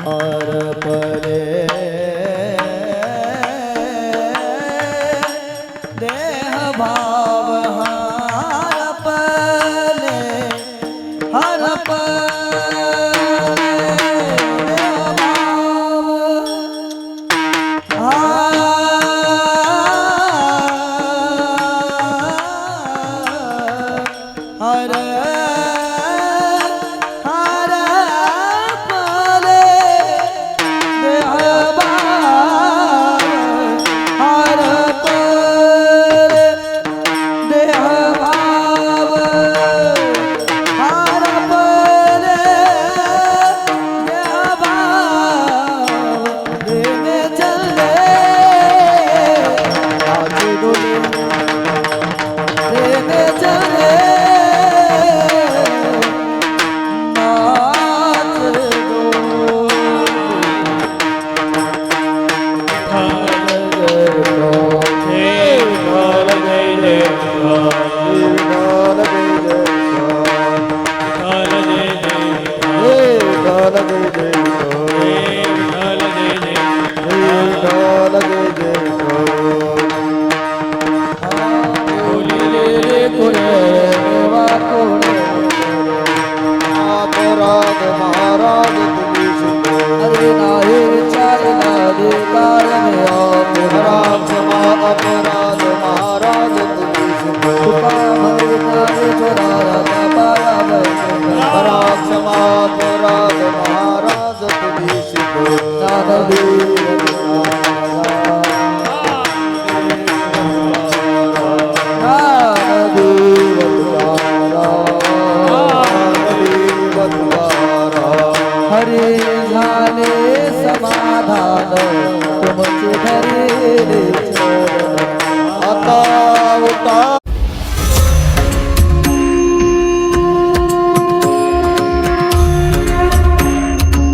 हरपले देह भाव हरपले हरे झाले समाधान तुमचे धरे आता